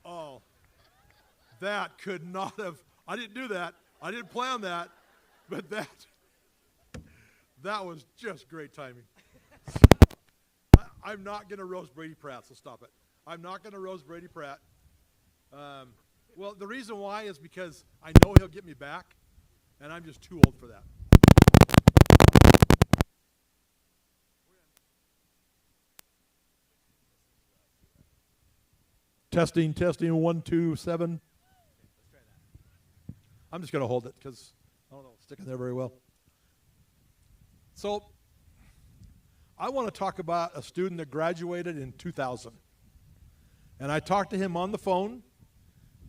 Oh, that could not have, I didn't do that. I didn't plan that, but that was just great timing. I'm not going to roast Brady Pratt, so stop it. I'm not going to roast Brady Pratt. Well, the reason why is because I know he'll get me back, and I'm just too old for that. Testing, 1, 2, 7. Let's try that. I'm just going to hold it because I don't know, it's sticking there very well. So I want to talk about a student that graduated in 2000. And I talked to him on the phone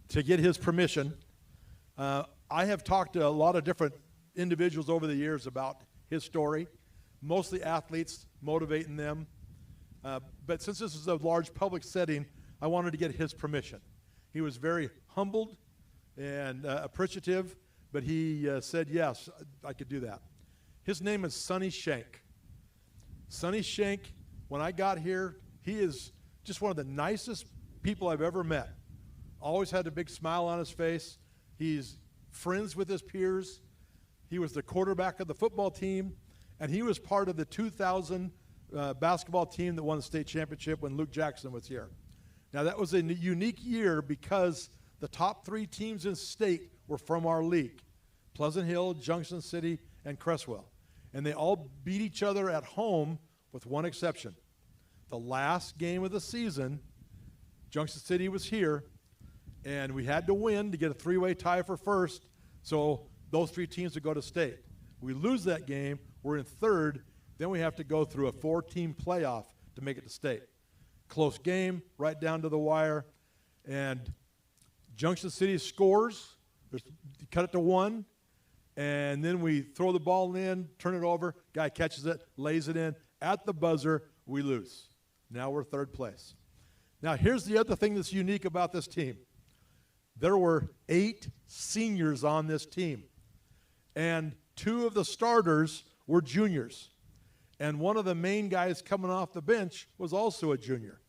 to get his permission. I have talked to a lot of different individuals over the years about his story, mostly athletes, motivating them. But since this is a large public setting, I wanted to get his permission. He was very humbled and appreciative, but he said, yes, I could do that. His name is Sonny Shank. Sonny Shank, when I got here, he is just one of the nicest people I've ever met. Always had a big smile on his face. He's friends with his peers. He was the quarterback of the football team, and he was part of the 2000 basketball team that won the state championship when Luke Jackson was here. Now, that was a unique year because the top 3 teams in state were from our league: Pleasant Hill, Junction City, and Creswell. And they all beat each other at home with one exception. The last game of the season, Junction City was here, and we had to win to get a 3-way tie for first, so those 3 teams would go to state. We lose that game, we're in third, then we have to go through a 4-team playoff to make it to state. Close game, right down to the wire, and Junction City scores, cut it to 1, and then we throw the ball in, turn it over, guy catches it, lays it in. At the buzzer, we lose. Now we're third place. Now here's the other thing that's unique about this team. There were 8 seniors on this team, and 2 of the starters were juniors. And one of the main guys coming off the bench was also a junior.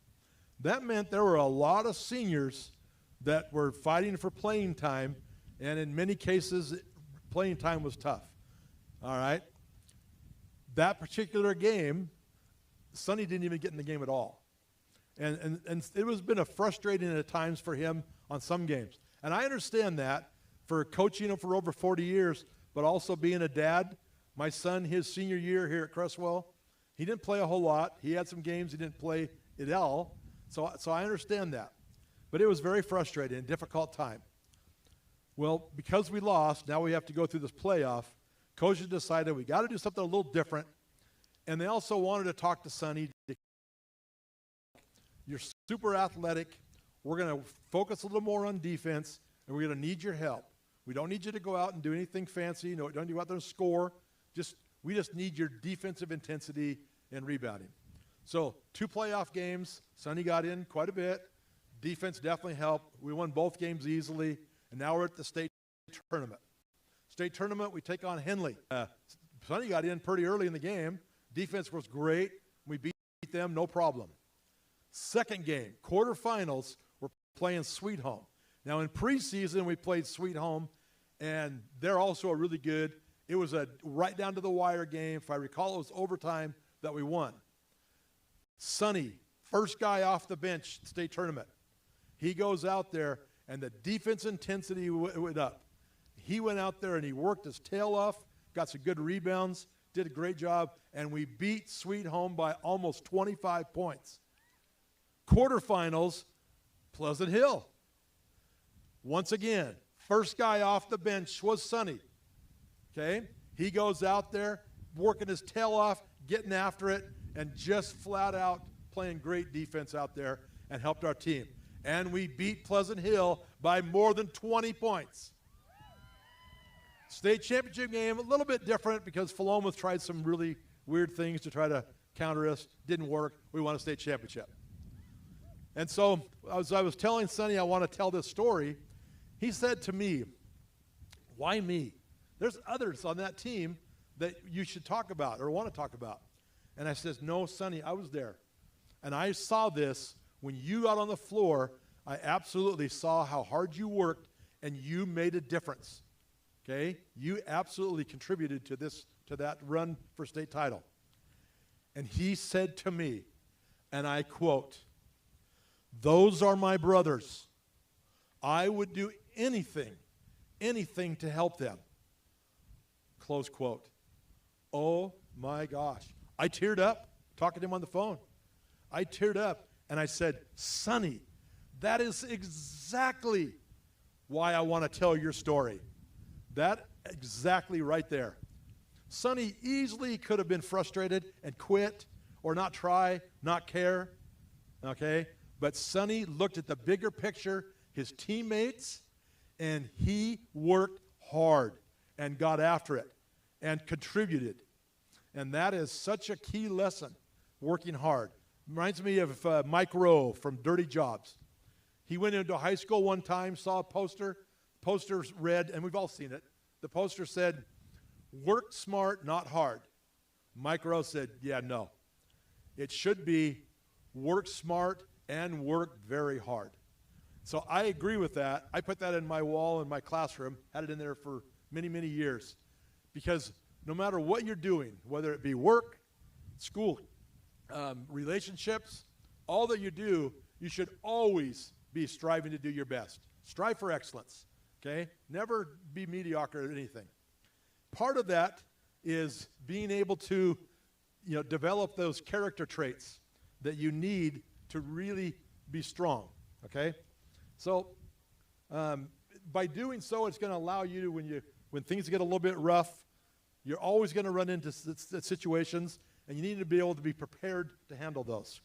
That meant there were a lot of seniors that were fighting for playing time, and in many cases, playing time was tough. All right? That particular game, Sonny didn't even get in the game at all. And it was been a frustrating at times for him on some games. And I understand that for coaching him for over 40 years, but also being a dad. My son, his senior year here at Creswell, he didn't play a whole lot. He had some games he didn't play at all. So I understand that. But it was very frustrating, a difficult time. Well, because we lost, now we have to go through this playoff. Coaches decided we got to do something a little different. And they also wanted to talk to Sonny. You're super athletic. We're going to focus a little more on defense, and we're going to need your help. We don't need you to go out and do anything fancy. No, don't go out there and score. We just need your defensive intensity and rebounding. So 2 playoff games. Sonny got in quite a bit. Defense definitely helped. We won both games easily, and now we're at the state tournament. State tournament, we take on Henley. Sonny got in pretty early in the game. Defense was great. We beat them, no problem. Second game, quarterfinals, we're playing Sweet Home. Now, in preseason, we played Sweet Home, and they're also a really good. It was a right down to the wire game. If I recall, it was overtime that we won. Sonny, first guy off the bench, state tournament. He goes out there, and the defense intensity went up. He went out there, and he worked his tail off, got some good rebounds, did a great job, and we beat Sweet Home by almost 25 points. Quarterfinals, Pleasant Hill. Once again, first guy off the bench was Sonny. Okay? He goes out there, working his tail off, getting after it, and just flat out playing great defense out there and helped our team. And we beat Pleasant Hill by more than 20 points. State championship game, a little bit different because Philomath tried some really weird things to try to counter us. Didn't work. We won a state championship. And so as I was telling Sonny I want to tell this story, he said to me, "Why me? There's others on that team that you should talk about or want to talk about." And I says, "No, Sonny, I was there. And I saw this when you got on the floor. I absolutely saw how hard you worked, and you made a difference. Okay? You absolutely contributed to that run for state title." And he said to me, and I quote, "Those are my brothers. I would do anything to help them." Close quote. Oh my gosh. I teared up talking to him on the phone. I teared up and I said, "Sonny, that is exactly why I want to tell your story." That exactly right there. Sonny easily could have been frustrated and quit or not try, not care. Okay? But Sonny looked at the bigger picture, his teammates, and he worked hard and got after it and contributed. And that is such a key lesson, working hard. Reminds me of Mike Rowe from Dirty Jobs. He went into high school one time, saw a poster. Poster's read, and we've all seen it. The poster said, "Work smart, not hard." Mike Rowe said, "Yeah, no. It should be work smart and work very hard." So I agree with that. I put that in my wall in my classroom, had it in there for many, many years. Because no matter what you're doing, whether it be work, school, relationships, all that you do, you should always be striving to do your best. Strive for excellence, okay? Never be mediocre at anything. Part of that is being able to, develop those character traits that you need to really be strong, okay? So by doing so, it's going to allow you to, when things get a little bit rough, you're always going to run into situations, and you need to be able to be prepared to handle those.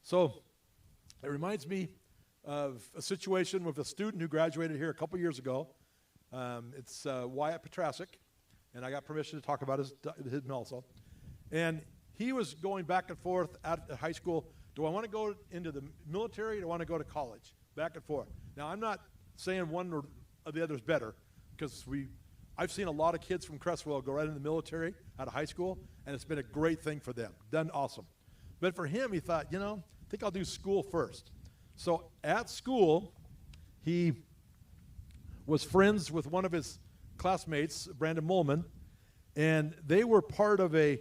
So it reminds me of a situation with a student who graduated here a couple years ago. It's Wyatt Petrasic, and I got permission to talk about his also. And he was going back and forth at high school. Do I want to go into the military or do I want to go to college? Back and forth. Now, I'm not saying one or the other is better, because I've seen a lot of kids from Creswell go right into the military out of high school, and it's been a great thing for them. Done awesome. But for him, he thought, I think I'll do school first. So at school, he was friends with one of his classmates, Brandon Molman, and they were part of a,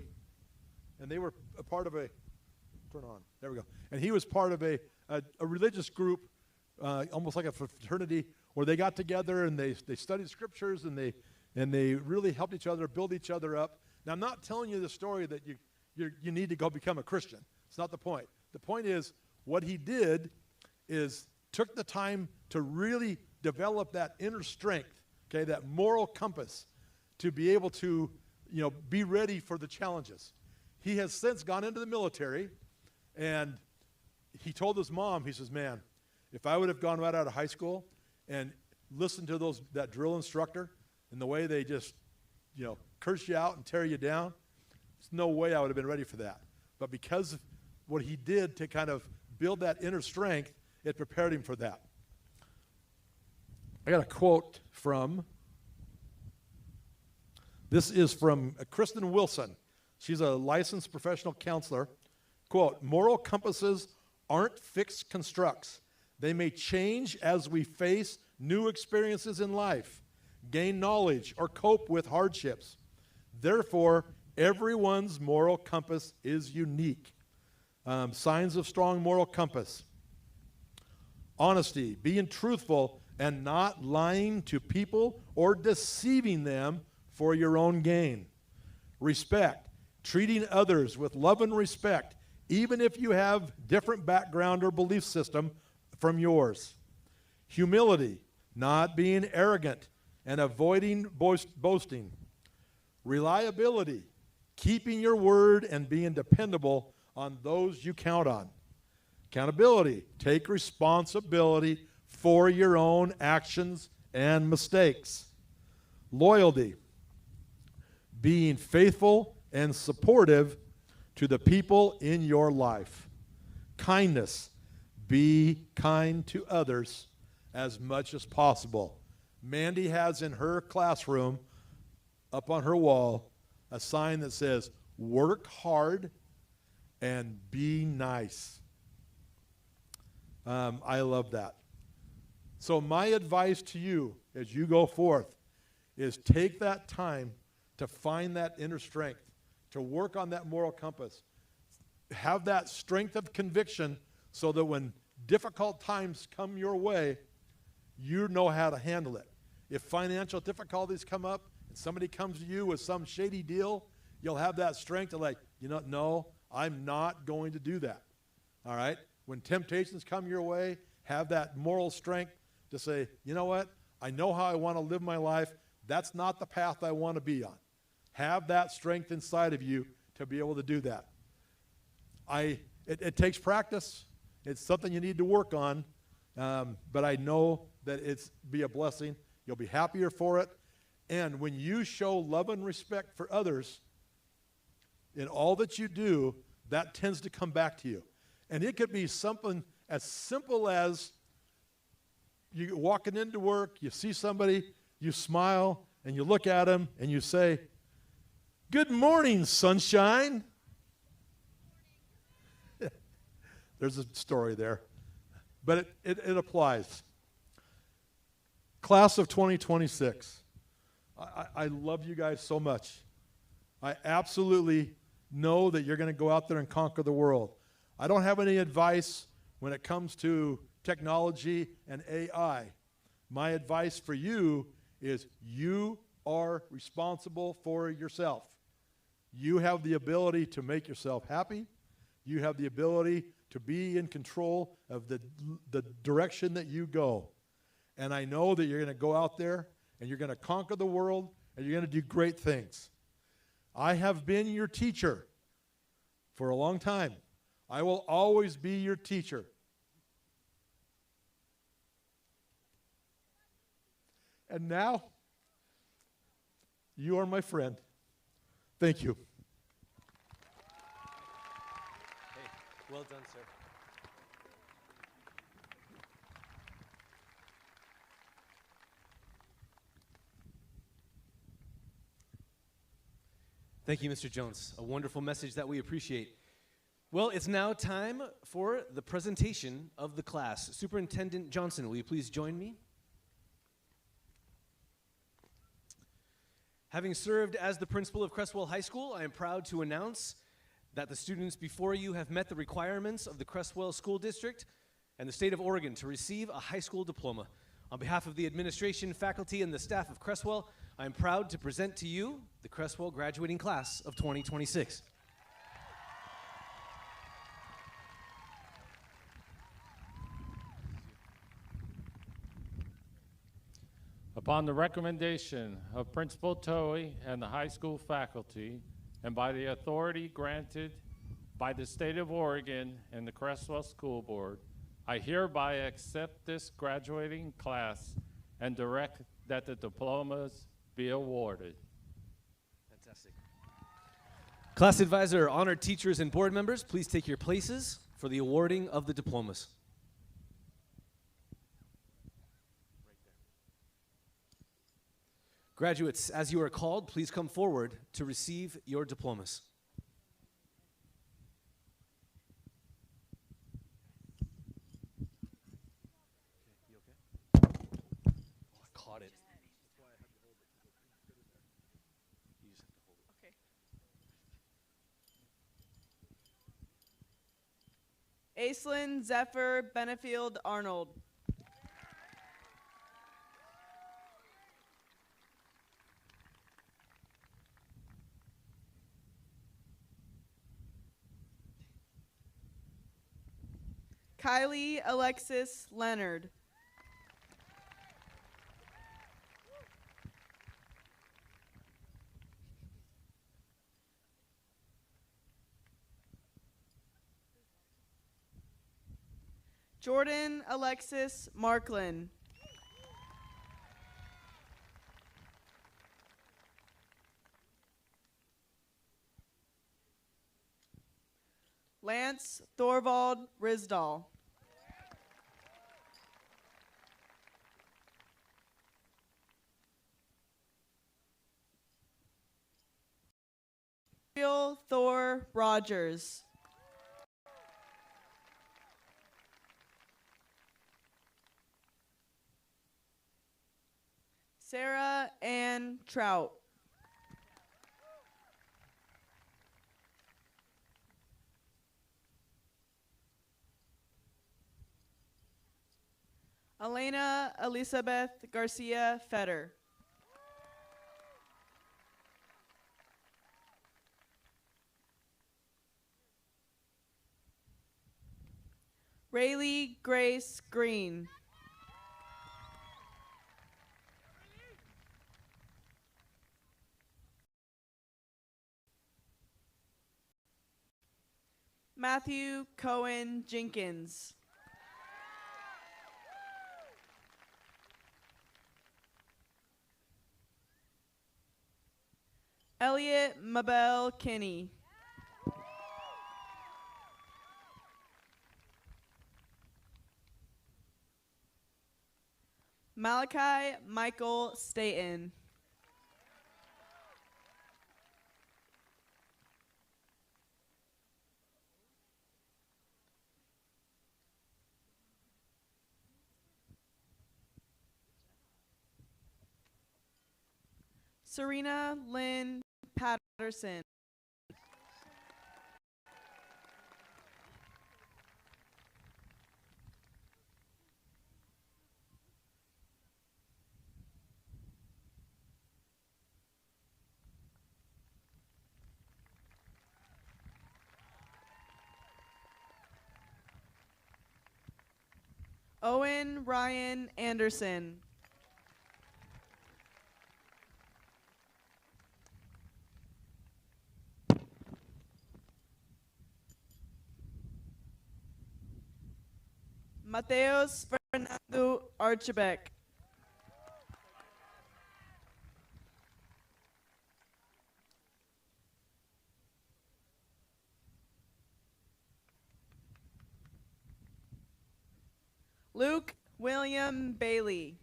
turn on, there we go. And he was part of a religious group, almost like a fraternity, where they got together and they studied scriptures and they really helped each other, build each other up. Now, I'm not telling you the story that you need to go become a Christian. It's not the point. The point is, what he did is took the time to really develop that inner strength, okay, that moral compass, to be able to, be ready for the challenges. He has since gone into the military, and he told his mom, he says, man, if I would have gone right out of high school and listened to that drill instructor and the way they just, curse you out and tear you down, there's no way I would have been ready for that. But because of what he did to kind of build that inner strength, it prepared him for that. I got a quote this is from Kristen Wilson. She's a licensed professional counselor. Quote, moral compasses aren't fixed constructs. They may change as we face new experiences in life, gain knowledge, or cope with hardships. Therefore, everyone's moral compass is unique. Signs of strong moral compass. Honesty, being truthful and not lying to people or deceiving them for your own gain. Respect, treating others with love and respect, even if you have different background or belief system from yours. Humility, not being arrogant and avoiding boasting. Reliability, keeping your word and being dependable on those you count on. Accountability, take responsibility for your own actions and mistakes. Loyalty, being faithful and supportive to the people in your life. Kindness, be kind to others as much as possible. Mandy has in her classroom, up on her wall, a sign that says, work hard and be nice. I love that. So my advice to you as you go forth is take that time to find that inner strength, to work on that moral compass. Have that strength of conviction so that when difficult times come your way, you know how to handle it. If financial difficulties come up and somebody comes to you with some shady deal, you'll have that strength to no, I'm not going to do that. All right? When temptations come your way, have that moral strength to say, you know what? I know how I want to live my life. That's not the path I want to be on. Have that strength inside of you to be able to do that. It takes practice. It's something you need to work on. But I know that it's be a blessing. You'll be happier for it. And when you show love and respect for others in all that you do, that tends to come back to you. And it could be something as simple as you walking into work, you see somebody, you smile, and you look at them, and you say, "Good morning, sunshine." There's a story there. But it applies. Class of 2026. I love you guys so much. I absolutely know that you're going to go out there and conquer the world. I don't have any advice when it comes to technology and AI. My advice for you is you are responsible for yourself. You have the ability to make yourself happy. You have the ability to be in control of the direction that you go. And I know that you're going to go out there and you're going to conquer the world and you're going to do great things. I have been your teacher for a long time. I will always be your teacher. And now, you are my friend. Thank you. Hey, well done, sir. Thank you, Mr. Jones. A wonderful message that we appreciate. Well, it's now time for the presentation of the class. Superintendent Johnson, will you please join me? Having served as the principal of Creswell High School, I am proud to announce that the students before you have met the requirements of the Creswell School District and the state of Oregon to receive a high school diploma. On behalf of the administration, faculty, and the staff of Creswell, I am proud to present to you the Creswell graduating class of 2026. Upon the recommendation of Principal Towie and the high school faculty, and by the authority granted by the state of Oregon and the Creswell School Board, I hereby accept this graduating class and direct that the diplomas be awarded. Fantastic. Class advisor, honored teachers, and board members, please take your places for the awarding of the diplomas. Graduates, as you are called, please come forward to receive your diplomas. You okay? Oh, I caught it. You just have to hold it. Okay. Aislinn Zephyr Benefield Arnold. Kylie Alexis Leonard. Jordan Alexis Marklin. Lance Thorvald Risdal. Gabriel Thor Rogers. Sarah Ann Trout. Elena Elizabeth Garcia Fetter. Rayleigh Grace Green. Matthew Cohen Jenkins. Elliot Mabel Kinney. Malachi Michael Staten. Serena Lynn Patterson. Owen Ryan Anderson. Mateos Fernando Archibek. Luke William Bailey.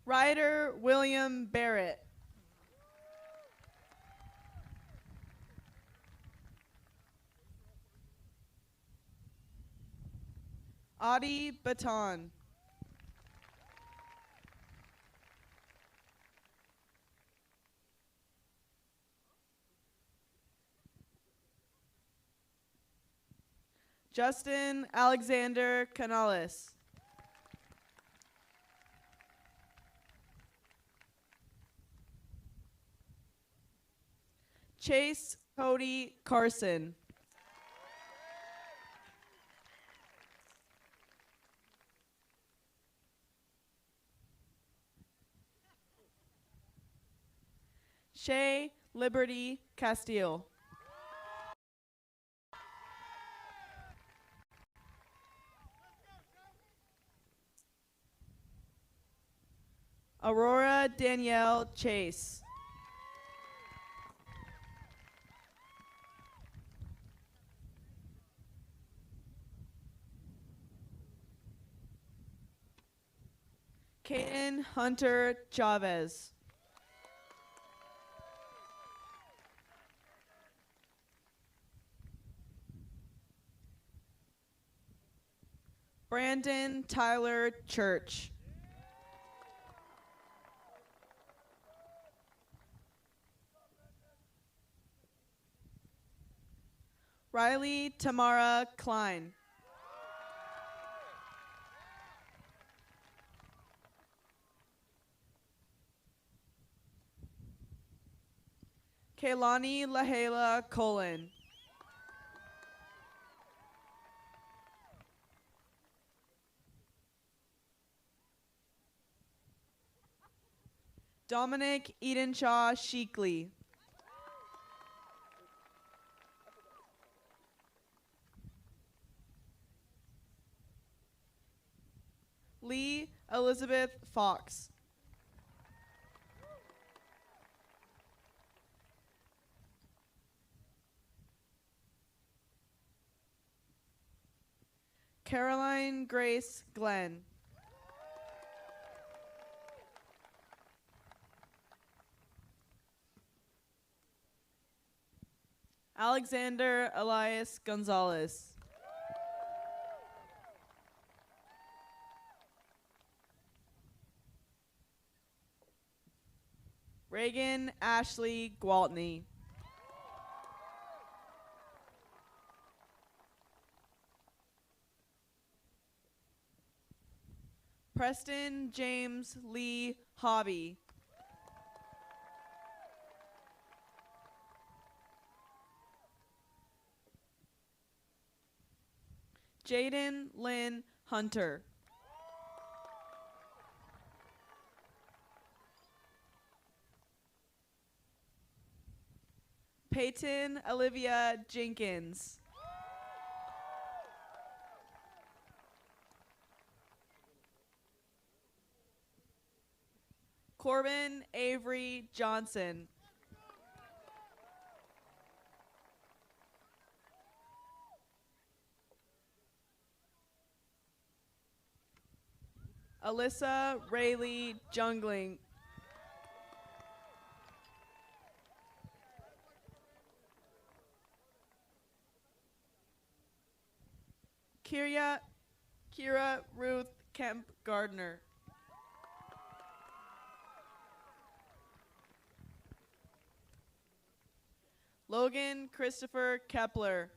Ryder William Barrett. Adi Baton. Justin Alexander Canales. Chase Cody Carson. Shay Liberty Castile. Aurora Danielle Chase. Caden Hunter Chavez. Brandon Tyler Church. Riley Tamara Klein. Kaylani Lahela Colon. Dominic Edenshaw Sheekley. Lee Elizabeth Fox. Caroline Grace Glenn. Alexander Elias Gonzalez. Reagan Ashley Gwaltney. Preston James Lee Hobby. Jaden Lynn Hunter. Peyton Olivia Jenkins. Corbin Avery Johnson. Alyssa Rayleigh Jungling. Kira Ruth Kemp Gardner. Logan Christopher Kepler.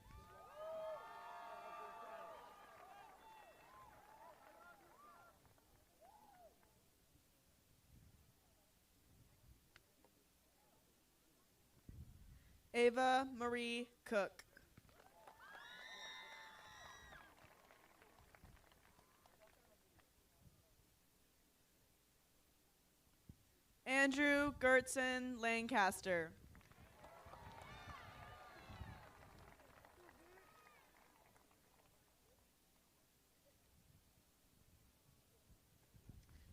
Ava Marie Cook. Andrew Gertson Lancaster.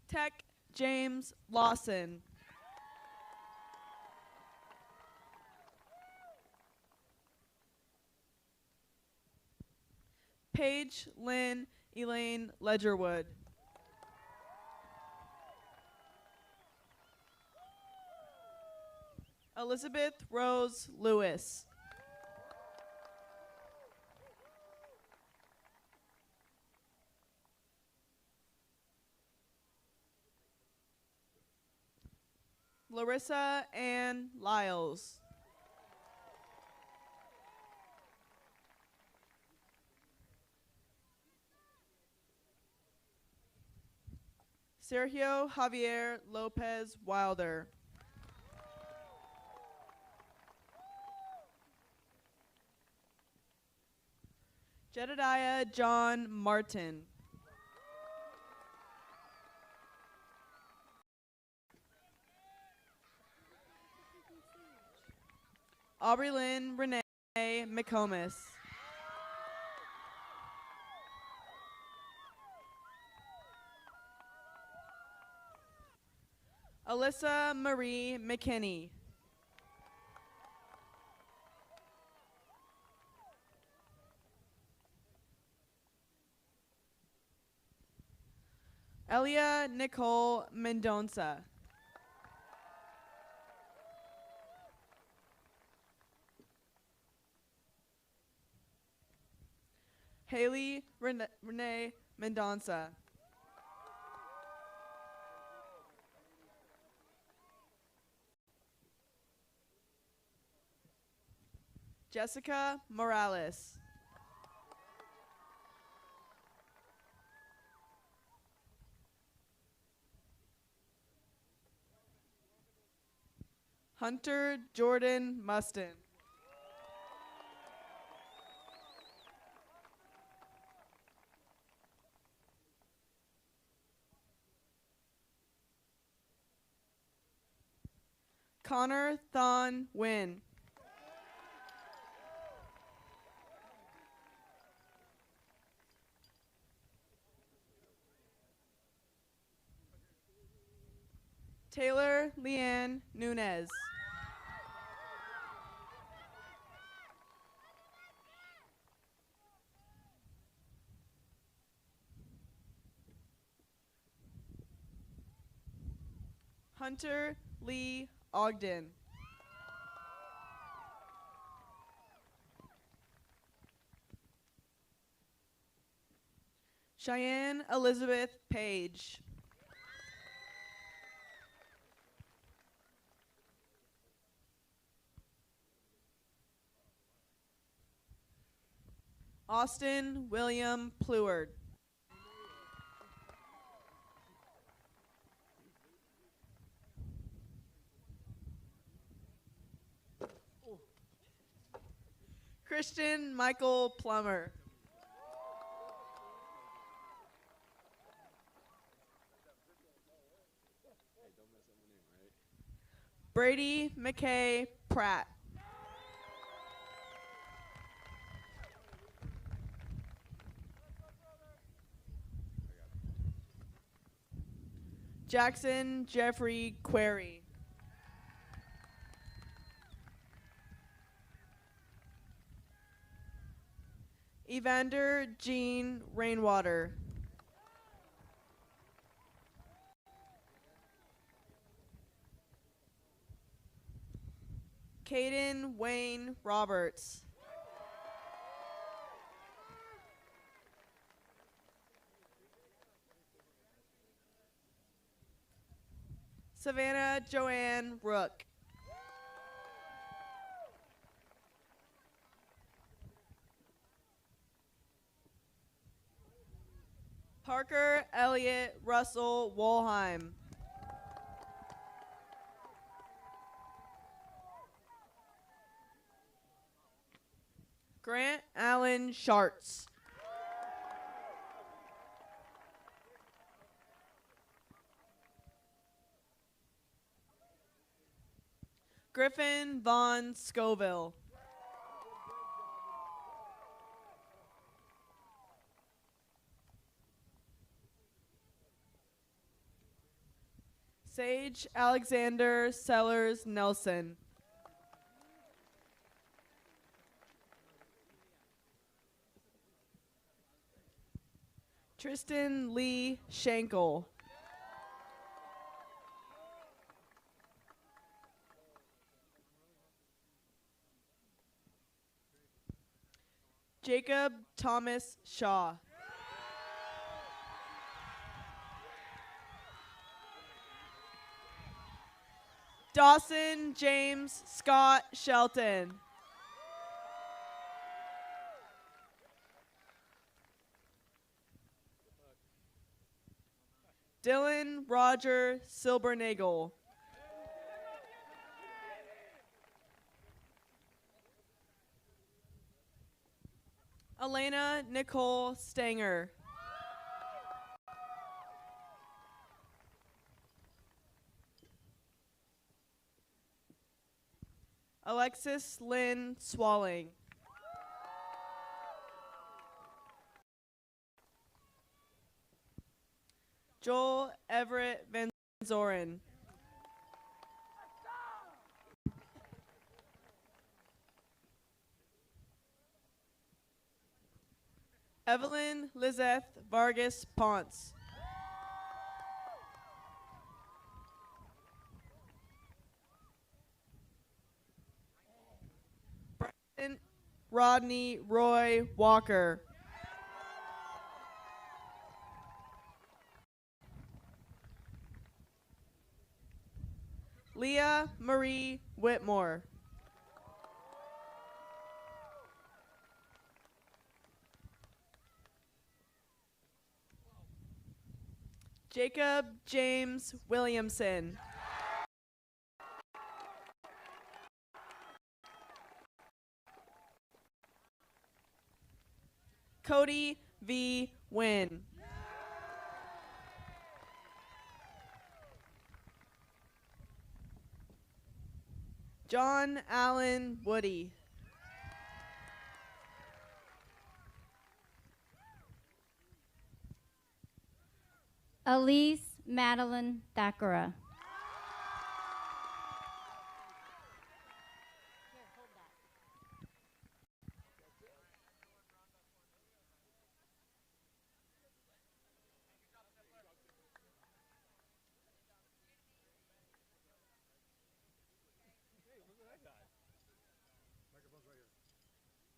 Tech James Lawson. Paige Lynn Elaine Ledgerwood. Elizabeth Rose Lewis. Larissa Ann Lyles. Sergio Javier Lopez Wilder. Jedediah John Martin. Aubrey Lynn Renee McComas. Alyssa Marie McKinney. Elia Nicole Mendonça. Haley Renee Mendonça. Jessica Morales. Hunter Jordan Mustin. Connor Thon Wynn. Taylor Leanne Nunez. Hunter Lee Ogden. Cheyenne Elizabeth Page. Austin William Pleward. Christian Michael Plummer. Brady McKay Pratt. Jackson Jeffrey Query. Evander Jean Rainwater. Caden Wayne Roberts. Savannah Joanne Rook. Parker Elliott Russell Wolheim. Dylan Schartz. Griffin Vaughn Scoville. Sage Alexander Sellers Nelson. Tristan Lee Schenkel. Jacob Thomas Shaw. Dawson James Scott Shelton. Dylan Roger Silbernagel. Elena Nicole Stanger. Alexis Lynn Swalling. Joel Everett Van Zoren. Evelyn Lizeth Vargas Ponce. Bryson Rodney Roy Walker. Leah Marie Whitmore. Jacob James Williamson. Cody V. Wynn. John Allen Woody. Elise Madeline Thakura.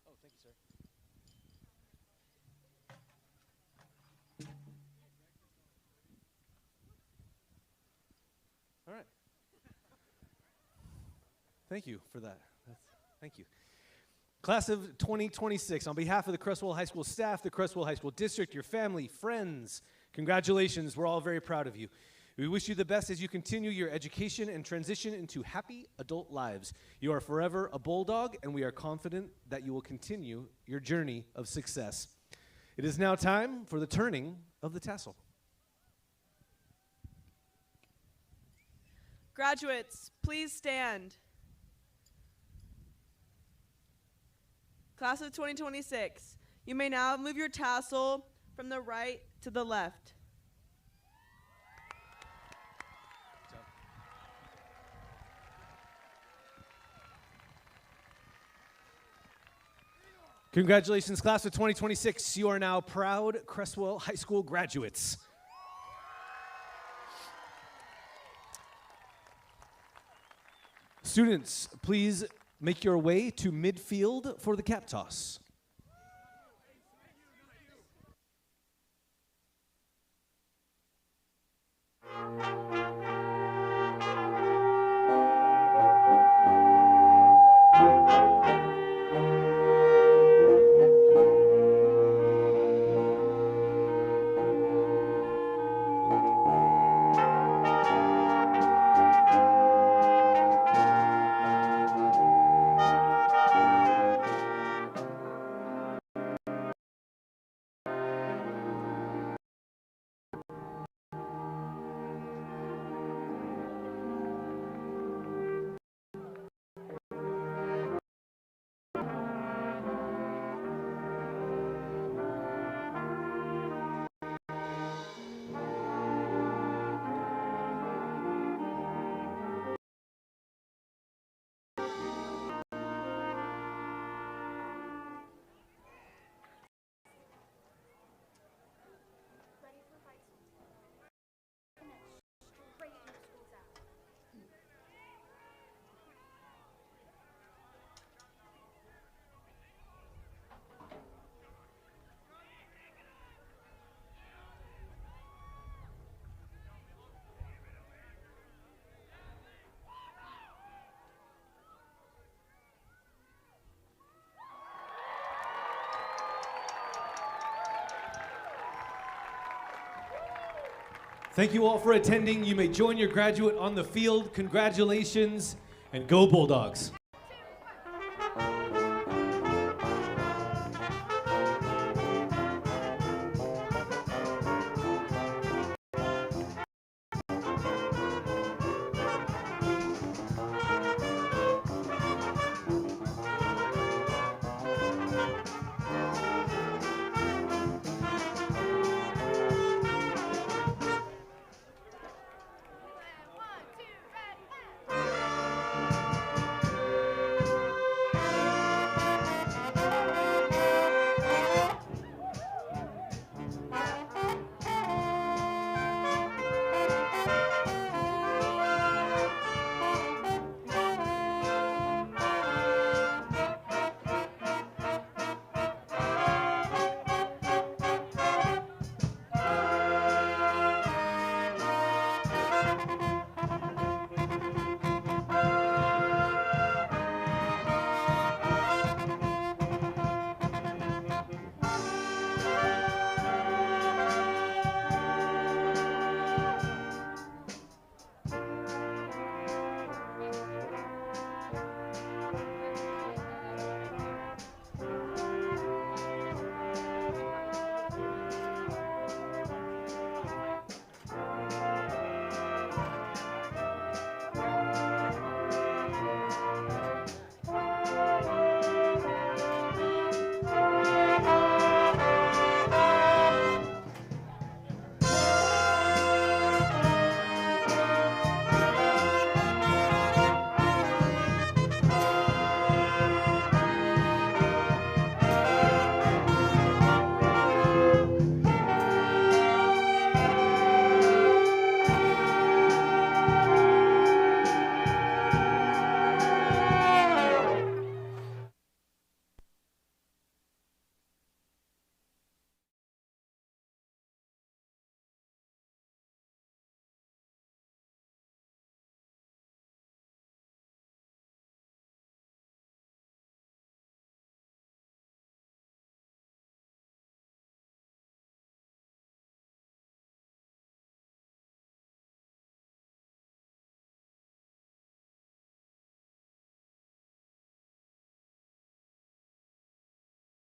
Oh, thank you, sir. All right. Thank you for that. Thank you. Class of 2026, on behalf of the Creswell High School staff, the Creswell High School District, your family, friends, congratulations. We're all very proud of you. We wish you the best as you continue your education and transition into happy adult lives. You are forever a bulldog, and we are confident that you will continue your journey of success. It is now time for the turning of the tassel. Graduates, please stand. Class of 2026, you may now move your tassel from the right to the left. Congratulations, class of 2026. You are now proud Creswell High School graduates. Students, please make your way to midfield for the cap toss. Thank you all for attending. You may join your graduate on the field. Congratulations, and go Bulldogs.